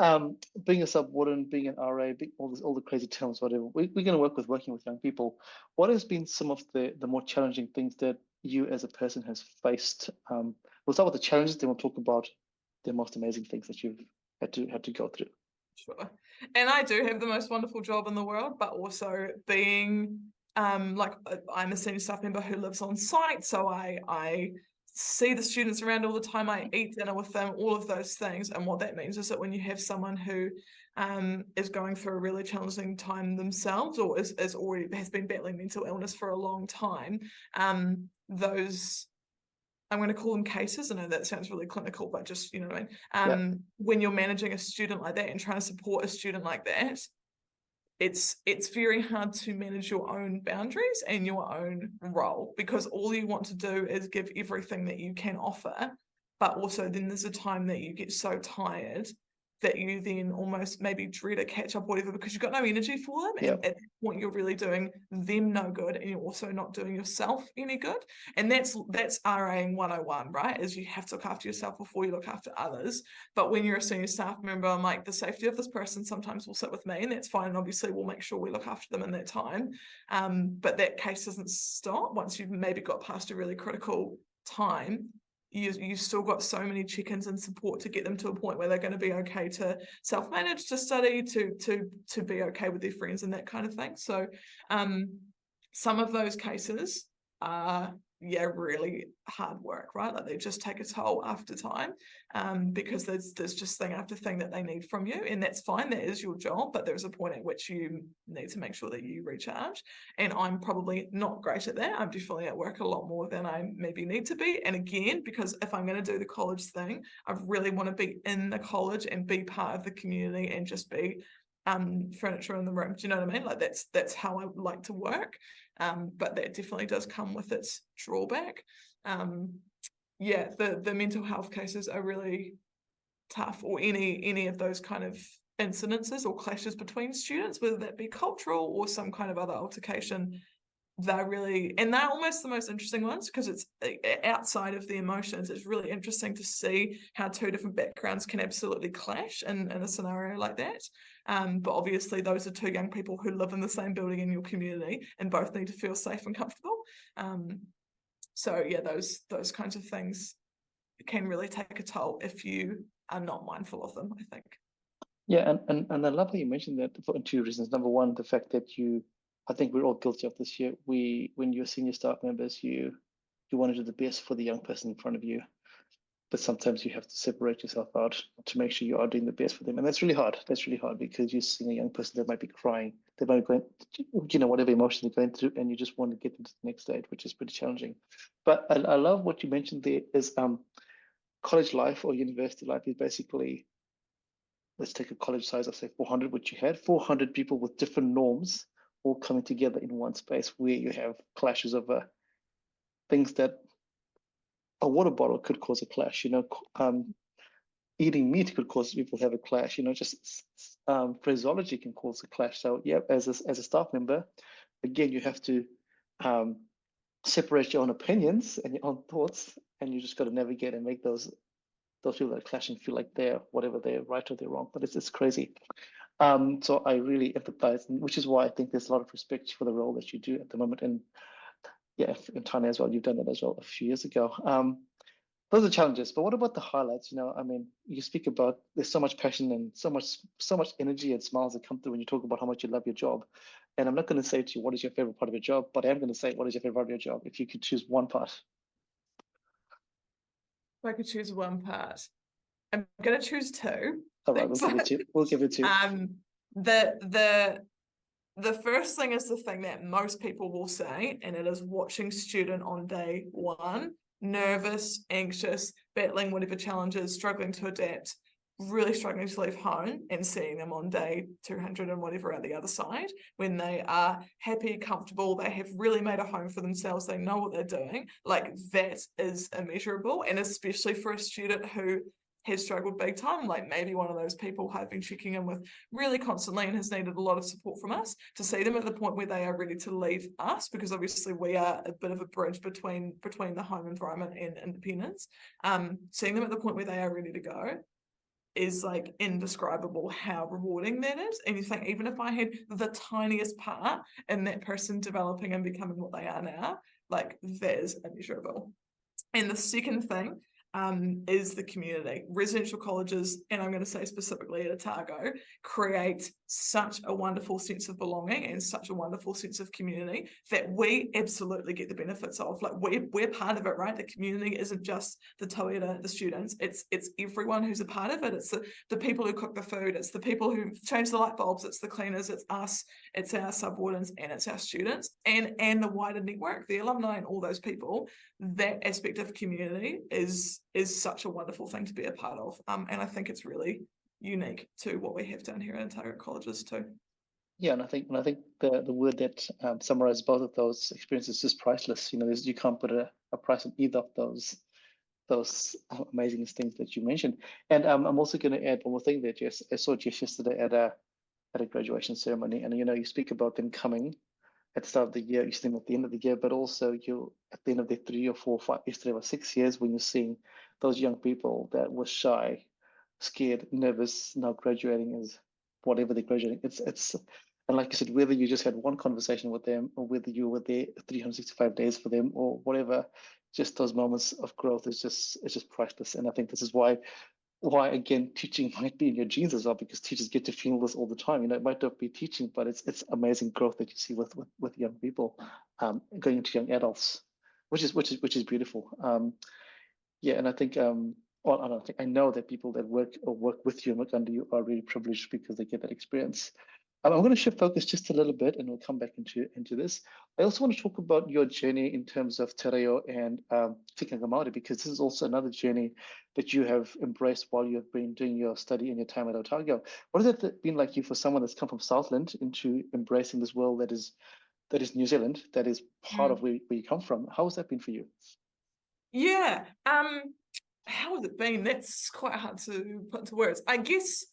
being a sub warden, being an RA, all the crazy terms, whatever, we're going to working with young people. What has been some of the more challenging things that you as a person has faced? We'll start with the challenges, then we'll talk about the most amazing things that you've had to go through. Sure. And I do have the most wonderful job in the world, but also being like I'm a senior staff member who lives on site, so I see the students around all the time, I eat dinner with them, all of those things. And what that means is that when you have someone who is going through a really challenging time themselves, or has been battling mental illness for a long time, those, I'm going to call them cases. I know that sounds really clinical, but just, you know what I mean? Yep. When you're managing a student like that and trying to support a student like that, it's very hard to manage your own boundaries and your own role, because all you want to do is give everything that you can offer, but also then there's a time that you get so tired that you then almost maybe dread a catch up, whatever, because you've got no energy for them. Yep. And at that point you're really doing them no good, and you're also not doing yourself any good. And that's RAing 101, right? Is you have to look after yourself before you look after others. But when you're a senior staff member, I'm like, the safety of this person sometimes will sit with me, and that's fine. And obviously we'll make sure we look after them in that time. But that case doesn't stop once you've maybe got past a really critical time. You've still got so many chickens and support to get them to a point where they're going to be okay to self-manage, to study, to be okay with their friends and that kind of thing. So some of those cases are really hard work, right? Like they just take a toll after time, because there's just thing after thing that they need from you, and that's fine, that is your job, but there's a point at which you need to make sure that you recharge. And I'm probably not great at that. I'm definitely at work a lot more than I maybe need to be. And again, because if I'm going to do the college thing, I really want to be in the college and be part of the community and just be furniture in the room. Do you know what I mean? Like that's how I would like to work. But that definitely does come with its drawback. The mental health cases are really tough, or any of those kind of incidences or clashes between students, whether that be cultural or some kind of other altercation. They're almost the most interesting ones, because it's outside of the emotions. It's really interesting to see how two different backgrounds can absolutely clash in a scenario like that. But obviously those are two young people who live in the same building in your community and both need to feel safe and comfortable. Those kinds of things can really take a toll if you are not mindful of them, I think. Yeah, and I love how you mentioned that for two reasons. Number one, the fact that I think we're all guilty of this here. When you're senior staff members, you want to do the best for the young person in front of you, but sometimes you have to separate yourself out to make sure you are doing the best for them, and that's really hard. That's really hard, because you're seeing a young person that might be crying, they might be going, whatever emotion they're going through, and you just want to get them to the next stage, which is pretty challenging. But I love what you mentioned there is college life or university life is basically, let's take a college size of say 400, which you had 400 people with different norms all coming together in one space, where you have clashes over things that a water bottle could cause a clash. Eating meat could cause people to have a clash. Just phraseology can cause a clash. So yeah, as a staff member, again, you have to separate your own opinions and your own thoughts, and you just got to navigate and make those people that are clashing feel like they're right or they're wrong. But it's crazy. So I really empathize, which is why I think there's a lot of respect for the role that you do at the moment. And yeah, in Tanya as well, you've done that as well a few years ago. Those are challenges, but what about the highlights? You speak about there's so much passion and so much energy and smiles that come through when you talk about how much you love your job. And I'm not going to say to you what is your favorite part of your job, but I am going to say what is your favorite part of your job if you could choose one part. If I could choose one part, I'm going to choose two. All right, we'll give it two. The first thing is the thing that most people will say, and it is watching student on day one nervous, anxious, battling whatever challenges, struggling to adapt, really struggling to leave home, and seeing them on day 200 and whatever at the other side, when they are happy, comfortable, they have really made a home for themselves, they know what they're doing. Like, that is immeasurable. And especially for a student who has struggled big time, like maybe one of those people I've been checking in with really constantly and has needed a lot of support from us, to see them at the point where they are ready to leave us, because obviously we are a bit of a bridge between the home environment and independence. Seeing them at the point where they are ready to go is like indescribable how rewarding that is. And you think, even if I had the tiniest part in that person developing and becoming what they are now, like, that is immeasurable. And the second thing is the community. Residential colleges, and I'm going to say specifically at Otago, create such a wonderful sense of belonging and such a wonderful sense of community that we absolutely get the benefits of. Like, we're part of it, right? The community isn't just the tauira, the students, it's everyone who's a part of it. It's the people who cook the food, it's the people who change the light bulbs, it's the cleaners, it's us, it's our subwardens, and it's our students, and the wider network, the alumni, and all those people. That aspect of community is such a wonderful thing to be a part of, and I think it's really unique to what we have down here at Otago colleges too. Yeah, and I think the word that summarizes both of those experiences is priceless. You know, you can't put a price on either of those amazing things that you mentioned. And I'm also going to add one more thing there, Jess. I saw Jess yesterday at a graduation ceremony, and you speak about them coming at the start of the year, you see them at the end of the year, but also you at the end of the 3 or 4 or 5, yesterday was 6 years, when you're seeing those young people that were shy, scared, nervous, now graduating as whatever they're graduating. It's and like you said, whether you just had one conversation with them, or whether you were there 365 days for them, or whatever, just those moments of growth it's just priceless. And I think this is why again, teaching might be in your genes as well, because teachers get to feel this all the time. It might not be teaching, but it's amazing growth that you see with young people going into young adults, which is beautiful. Yeah, and I think well, I know that people that work with you and work under you are really privileged because they get that experience. I'm going to shift focus just a little bit, and we'll come back into this. I also want to talk about your journey in terms of te reo and tikanga Māori, because this is also another journey that you have embraced while you've been doing your study in your time at Otago. What has it been like you for someone that's come from Southland into embracing this world that is New Zealand, that is part of where you come from? How has that been for you? Yeah, how has it been? That's quite hard to put into words. I guess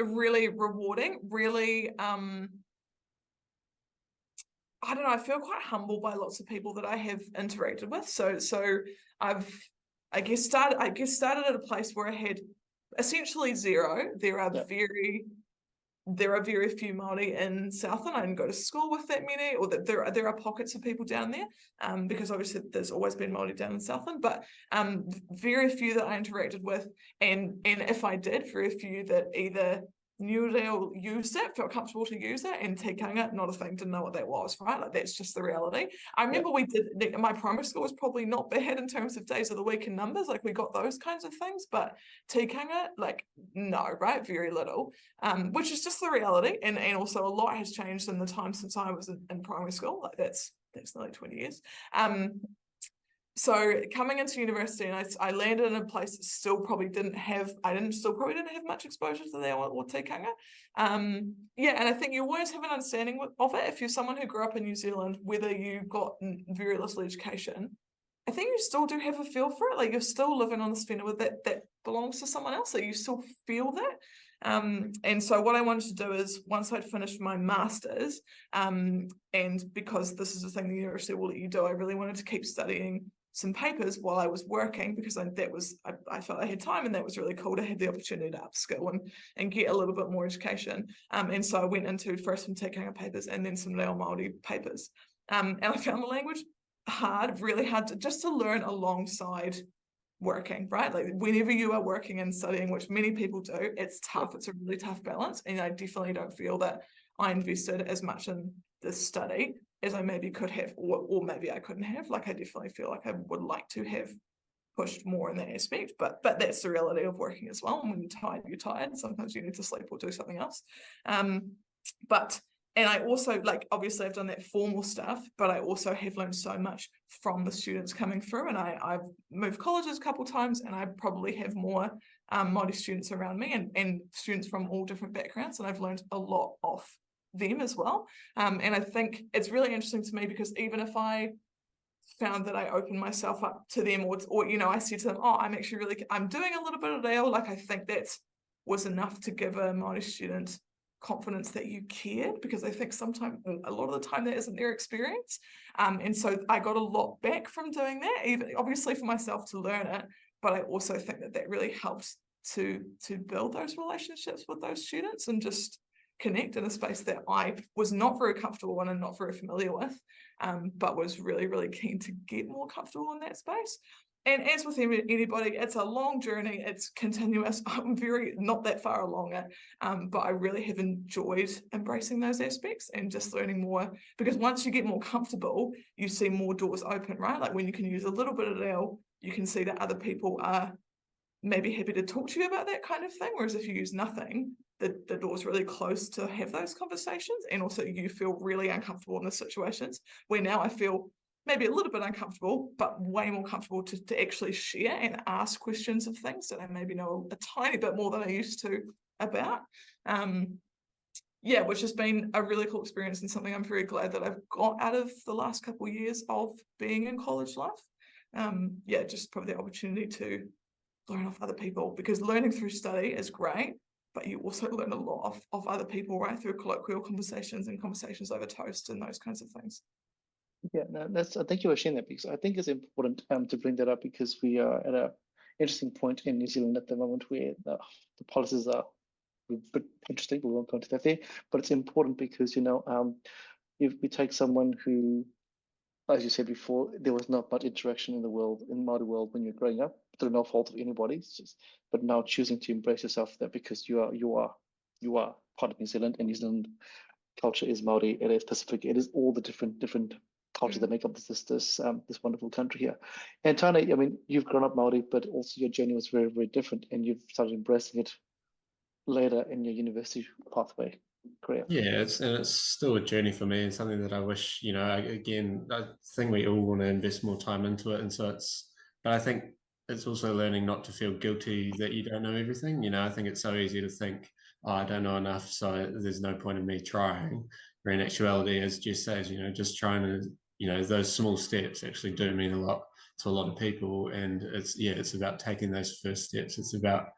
really rewarding, really I don't know, I feel quite humbled by lots of people that I have interacted with. So I guess started at a place where I had essentially zero. There are very few Māori in Southland. I didn't go to school with that many, or that there are pockets of people down there, because obviously there's always been Māori down in Southland, but very few that I interacted with, and if I did, very few that either knew it or used it, felt comfortable to use it. And tikanga, not a thing, didn't know what that was, right? Like, that's just the reality. I remember we did, my primary school was probably not bad in terms of days of the week and numbers, like we got those kinds of things, but tikanga, like, no, right? Very little, which is just the reality. And also a lot has changed in the time since I was in primary school. Like, that's nearly 20 years. So coming into university, and I landed in a place that still probably didn't have much exposure to that or tikanga. Yeah, and I think you always have an understanding of it. If you're someone who grew up in New Zealand, whether you got very little education, I think you still do have a feel for it. Like, you're still living on this whenua that belongs to someone else, that you still feel that. And so what I wanted to do is, once I'd finished my master's, and because this is the thing the university will let you do, I really wanted to keep studying some papers while I was working, because I felt I had time, and that was really cool to have the opportunity to upskill and get a little bit more education. And so I went into first some tikanga papers and then some Reo Māori papers. And I found the language really hard to learn alongside working, right? Like, whenever you are working and studying, which many people do, it's tough. It's a really tough balance. And I definitely don't feel that I invested as much in the study as I maybe could have, or maybe I couldn't have. Like, I definitely feel like I would like to have pushed more in that aspect, but that's the reality of working as well. And when you're tired, you're tired. Sometimes you need to sleep or do something else. But And I also, like, obviously I've done that formal stuff, but I also have learned so much from the students coming through. And I've moved colleges a couple of times, and I probably have more Māori students around me, and students from all different backgrounds. And I've learned a lot off them as well. And I think it's really interesting to me, because even if I found that I opened myself up to them, or you know, I said to them, oh, I'm doing a little bit of reo, like, I think that was enough to give a Māori student confidence that you cared, because I think sometimes, a lot of the time, that isn't their experience. And so I got a lot back from doing that, even obviously for myself to learn it, but I also think that that really helps to build those relationships with those students and just connect in a space that I was not very comfortable in and not very familiar with, but was really, really keen to get more comfortable in that space. And as with anybody, it's a long journey, it's continuous. I'm not that far along it, but I really have enjoyed embracing those aspects and just learning more, because once you get more comfortable, you see more doors open, right? Like, when you can use a little bit of reo, you can see that other people are maybe happy to talk to you about that kind of thing. Whereas if you use nothing, the door's really closed to have those conversations. And also you feel really uncomfortable in the situations, where now I feel maybe a little bit uncomfortable, but way more comfortable to actually share and ask questions of things that I maybe know a tiny bit more than I used to about. Yeah, which has been a really cool experience, and something I'm very glad that I've got out of the last couple of years of being in college life. Yeah, just probably the opportunity to learn off other people, because learning through study is great, but you also learn a lot of other people, right, through colloquial conversations and conversations over toast and those kinds of things. Yeah, no, thank you for sharing that, because I think it's important to bring that up, because we are at an interesting point in New Zealand at the moment where the policies are a bit interesting. We won't go into that there, but it's important because, you know, if we take someone who, as you said before, there was not much interaction in the world, in the Māori world, when you're growing up, through no fault of anybody, but now choosing to embrace yourself there, because you are part of New Zealand, and New Zealand culture is Māori, it is Pacific, it is all the different cultures that make up this wonderful country here. And Tana, I mean, you've grown up Māori, but also your journey was very, very different, and you've started embracing it later in your university pathway career. Yeah, it's still a journey for me, and something that I wish, you know, again, I think we all want to invest more time into it. And so but I think it's also learning not to feel guilty that you don't know everything. You know, I think it's so easy to think, oh, I don't know enough, so there's no point in me trying. Where in actuality, as Jess says, you know, just trying to, you know, those small steps actually do mean a lot to a lot of people. And it's about taking those first steps. It's about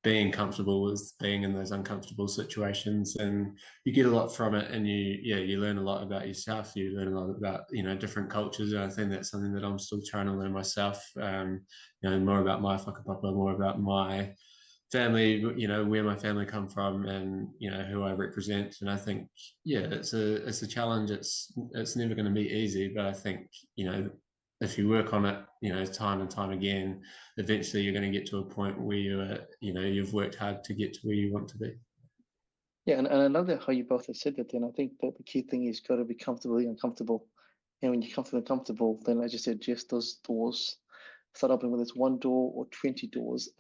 being comfortable with being in those uncomfortable situations, and you get a lot from it, and you learn a lot about yourself, you learn a lot about, you know, different cultures. And I think that's something that I'm still trying to learn myself, you know, more about my whakapapa, more about my family, you know, where my family come from, and, you know, who I represent. And I think, yeah, it's a challenge. It's never going to be easy, but I think, you know, if you work on it, you know, time and time again, eventually you're going to get to a point where you've worked hard to get to where you want to be. Yeah, and I love that how you both have said that. And I think that the key thing is got to be comfortably uncomfortable. And when you're comfortable and comfortable, then, as you said, just those doors start opening, whether it's one door or 20 doors.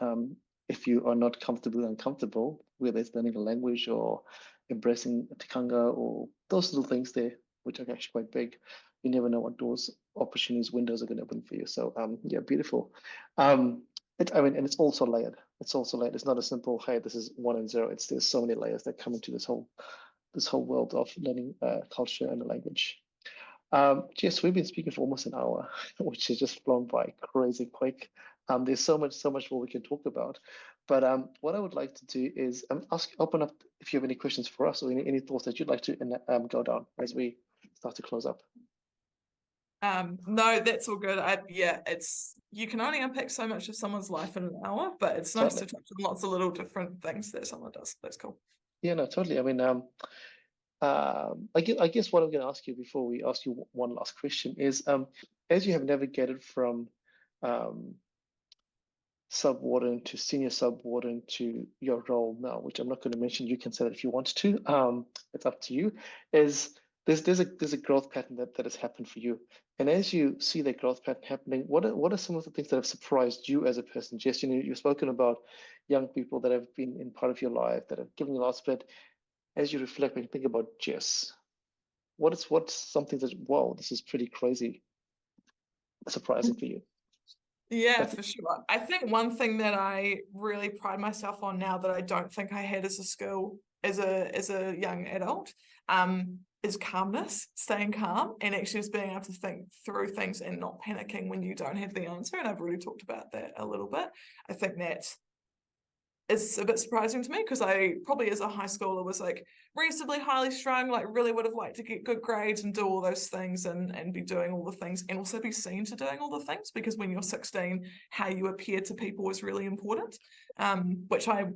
If you are not comfortably uncomfortable, whether it's learning a language or embracing a tikanga or those little things there, which are actually quite big, you never know what doors, opportunities, windows are going to open for you. So yeah, beautiful. And it's also layered. It's also layered. It's not a simple, hey, this is 1 and 0. There's so many layers that come into this whole world of learning culture and a language. Jess, we've been speaking for almost an hour, which has just flown by crazy quick. There's so much more we can talk about. But what I would like to do is open up if you have any questions for us, or any thoughts that you'd like to go down as we start to close up. No, that's all good. You can only unpack so much of someone's life in an hour, but it's nice to touch on lots of little different things that someone does. That's cool. Yeah, no, totally. I mean, I guess what I'm going to ask you before we ask you one last question is, as you have navigated from subwarden to senior subwarden to your role now, which I'm not going to mention, you can say that if you want to, it's up to you, is there's a growth pattern that has happened for you. And as you see that growth pattern happening, what are some of the things that have surprised you as a person? Jess, you know, you've spoken about young people that have been in part of your life, that have given you lots of it. as you reflect, when you think about Jess, what's something that, wow, this is pretty crazy, surprising for you? Yeah, for sure. I think one thing that I really pride myself on now that I don't think I had as a skill as a young adult, is calmness, staying calm, and actually just being able to think through things and not panicking when you don't have the answer. And I've already talked about that a little bit. I think that is a bit surprising to me because I probably as a high schooler was like reasonably highly strung, like really would have liked to get good grades and do all those things and be doing all the things and also be seen to doing all the things, because when you're 16, how you appear to people is really important, which I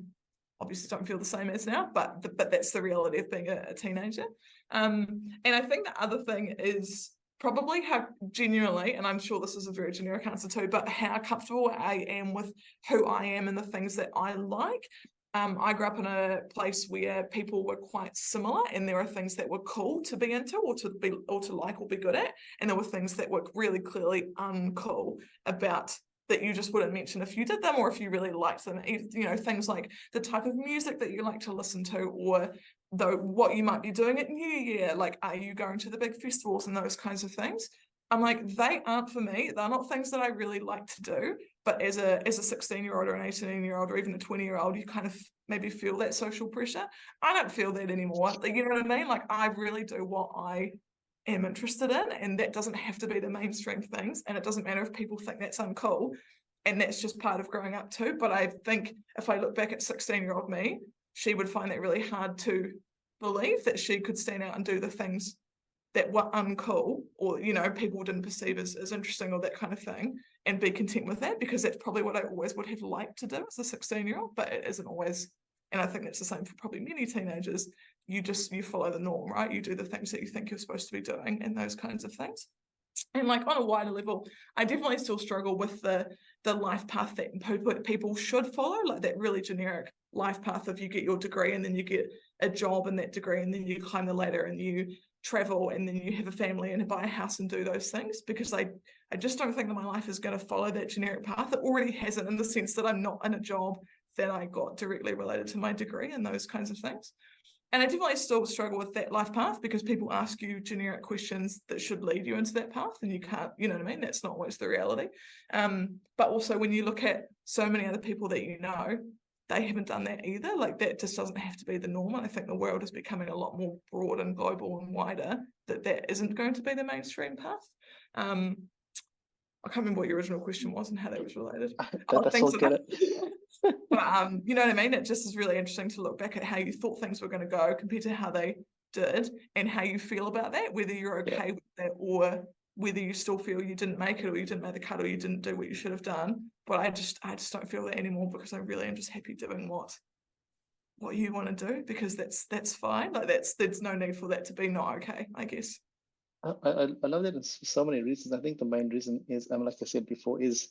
obviously don't feel the same as now, but that's the reality of being a teenager. And I think the other thing is probably how genuinely, and I'm sure this is a very generic answer too, but how comfortable I am with who I am and the things that I like. I grew up in a place where people were quite similar, and there were things that were cool to be into or to like or be good at, and there were things that were really clearly uncool about that you just wouldn't mention if you did them or if you really liked them. You know, things like the type of music that you like to listen to, or though what you might be doing at New Year, like are you going to the big festivals and those kinds of things. I'm like, they aren't for me. They're not things that I really like to do. But as a 16-year-old or an 18-year-old or even a 20-year-old, you kind of maybe feel that social pressure. I don't feel that anymore. Like, you know what I mean? Like, I really do what I am interested in, and that doesn't have to be the mainstream things, and it doesn't matter if people think that's uncool, and that's just part of growing up too. But I think if I look back at 16-year-old me, she would find that really hard to believe that she could stand out and do the things that were uncool, or, you know, people didn't perceive as interesting or that kind of thing, and be content with that, because that's probably what I always would have liked to do as a 16-year-old, but it isn't always. And I think that's the same for probably many teenagers. You follow the norm, right? You do the things that you think you're supposed to be doing and those kinds of things. And like on a wider level, I definitely still struggle with the life path that people should follow, like that really generic life path of you get your degree and then you get a job in that degree and then you climb the ladder and you travel and then you have a family and buy a house and do those things, because I just don't think that my life is going to follow that generic path. It already hasn't, in the sense that I'm not in a job that I got directly related to my degree and those kinds of things. And I definitely still struggle with that life path, because people ask you generic questions that should lead you into that path, and you can't, you know what I mean? That's not always the reality. But also when you look at so many other people that you know, they haven't done that either. Like, that just doesn't have to be the norm. And I think the world is becoming a lot more broad and global and wider, that isn't going to be the mainstream path. I can't remember what your original question was and how that was related. That's all good. But you know what I mean? It just is really interesting to look back at how you thought things were going to go compared to how they did, and how you feel about that, whether you're okay with that or whether you still feel you didn't make it, or you didn't make the cut, or you didn't do what you should have done. But I just don't feel that anymore, because I really am just happy doing what you want to do, because that's fine. Like, there's no need for that to be not okay, I guess. I love that. It's for so many reasons. I think the main reason is, like I said before, is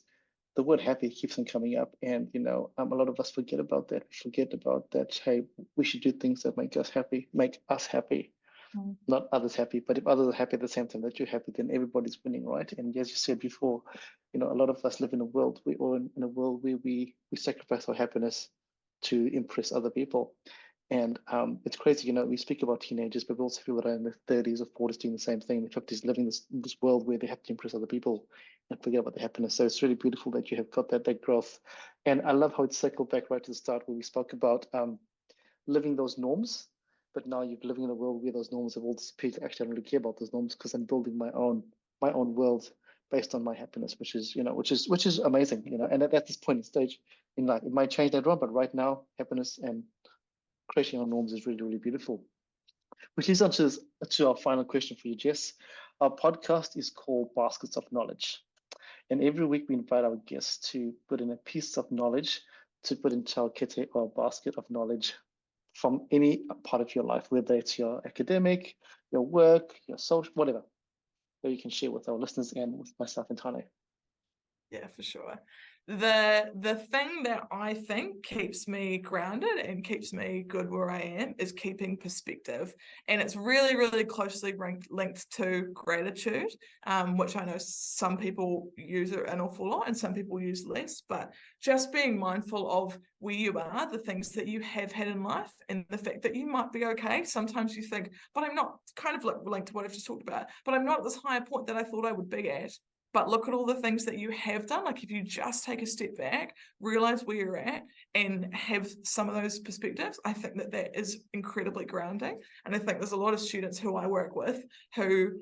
the word happy keeps on coming up. And, you know, a lot of us forget about that. We forget about that. Hey, we should do things that make us happy, not others happy. But if others are happy at the same time that you're happy, then everybody's winning, right? And as you said before, you know, a lot of us live in a world, we're all in a world where we sacrifice our happiness to impress other people. And it's crazy, you know, we speak about teenagers, but we also feel that are in their 30s or 40s doing the same thing, in the 50s, living this world where they have to impress other people and forget about their happiness. So it's really beautiful that you have got that growth. And I love how it circled back right to the start, where we spoke about living those norms, but now you're living in a world where those norms have all disappeared. Actually, I don't really care about those norms, because I'm building my own world based on my happiness, which is amazing, you know. And at this point in stage in life, it might change later on, but right now, happiness and creating our norms is really, really beautiful. Which leads on to our final question for you, Jess. Our podcast is called Baskets of Knowledge. And every week we invite our guests to put in a piece of knowledge to put into our kete, or basket of knowledge, from any part of your life, whether it's your academic, your work, your social, whatever, that you can share with our listeners and with myself and Tane. Yeah, for sure. The thing that I think keeps me grounded and keeps me good where I am is keeping perspective, and it's really, really closely linked to gratitude, which I know some people use an awful lot and some people use less, but just being mindful of where you are, the things that you have had in life, and the fact that you might be okay. Sometimes you think, but I'm not, kind of linked to what I've just talked about, but I'm not at this higher point that I thought I would be at. But look at all the things that you have done. Like if you just take a step back, realize where you're at, and have some of those perspectives, I think that is incredibly grounding. And I think there's a lot of students who I work with who,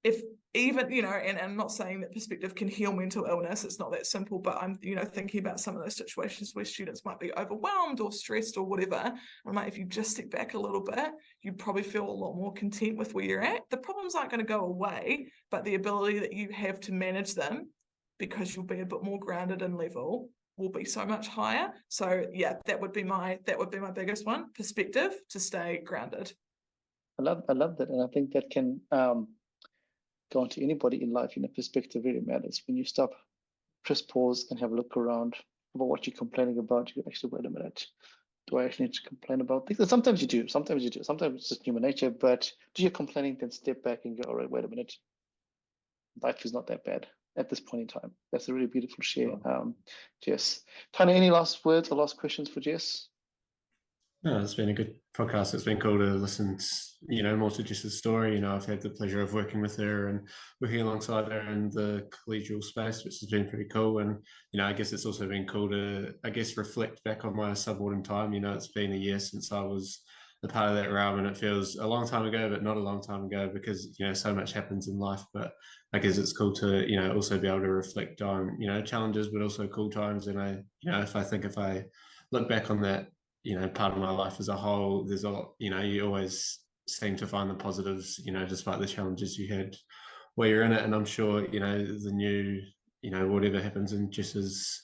if even, and I'm not saying that perspective can heal mental illness, it's not that simple, but I'm, thinking about some of those situations where students might be overwhelmed or stressed or whatever. I'm like, if you just step back a little bit, you'd probably feel a lot more content with where you're at. The problems aren't going to go away, but the ability that you have to manage them, because you'll be a bit more grounded and level, will be so much higher. So yeah, that would be my biggest one, perspective, to stay grounded. I love that, and I think that can go on to anybody in life. Perspective really matters. When you stop, press pause, and have a look around about what you're complaining about, you actually, wait a minute, do I actually need to complain about things? And sometimes you do, sometimes it's just human nature, but do your complaining, then step back and go, all right, wait a minute, life is not that bad at this point in time. That's a really beautiful share. Jess, any last words or last questions for Jess? No, it's been a good podcast. It's been cool to listen to, more to Jess's story. I've had the pleasure of working with her and working alongside her in the collegial space, which has been pretty cool. And, I guess it's also been cool to, reflect back on my subwarden time. It's been a year since I was a part of that realm, and it feels a long time ago, but not a long time ago, because, so much happens in life. But I guess it's cool to, also be able to reflect on, challenges, but also cool times. And if I look back on that, part of my life as a whole, there's a lot, you always seem to find the positives, despite the challenges you had while you're in it. And I'm sure, the new, whatever happens in Jess's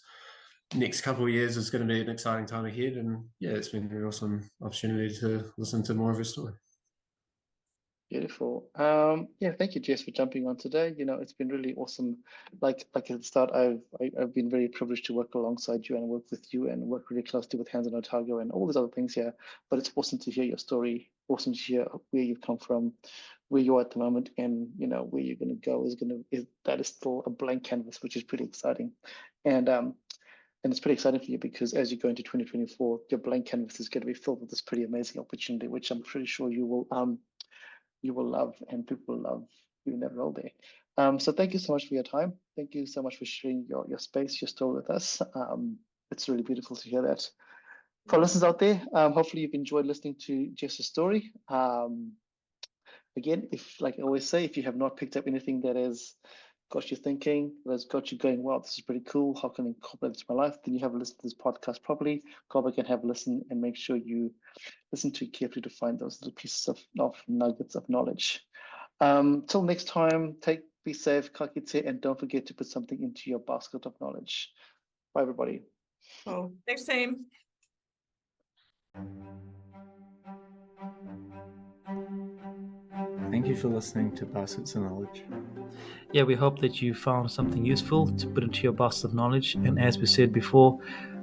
next couple of years is going to be an exciting time ahead. And yeah, it's been an awesome opportunity to listen to more of her story. Beautiful. Thank you, Jess, for jumping on today. It's been really awesome. Like at the start, I've been very privileged to work alongside you and work with you and work really closely with Hands on Otago and all these other things here. But it's awesome to hear your story. Awesome to hear where you've come from, where you are at the moment, and where you're going to go that is still a blank canvas, which is pretty exciting. And it's pretty exciting for you because as you go into 2024, your blank canvas is going to be filled with this pretty amazing opportunity, which I'm pretty sure you will love, and people will love you in that role there. So thank you so much for your time. Thank you so much for sharing your space, your story with us. It's really beautiful to hear that. For listeners out there, hopefully you've enjoyed listening to Jess's story. Again, like I always say, if you have not picked up anything that has got you thinking, that has got you going, wow, this is pretty cool, how can I incorporate this in my life? Then you have a listen to this podcast properly. Go back and have a listen and make sure you listen to it carefully to find those little pieces of nuggets of knowledge. Till next time, be safe, ka kite, and don't forget to put something into your basket of knowledge. Bye, everybody. Oh, thanks, team. Thank you for listening to Baskets of Knowledge. Yeah, we hope that you found something useful to put into your basket of knowledge. And as we said before,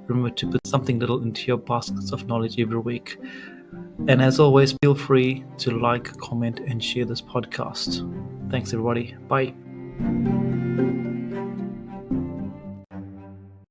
remember to put something little into your baskets of knowledge every week. And as always, feel free to like, comment, and share this podcast. Thanks, everybody. Bye.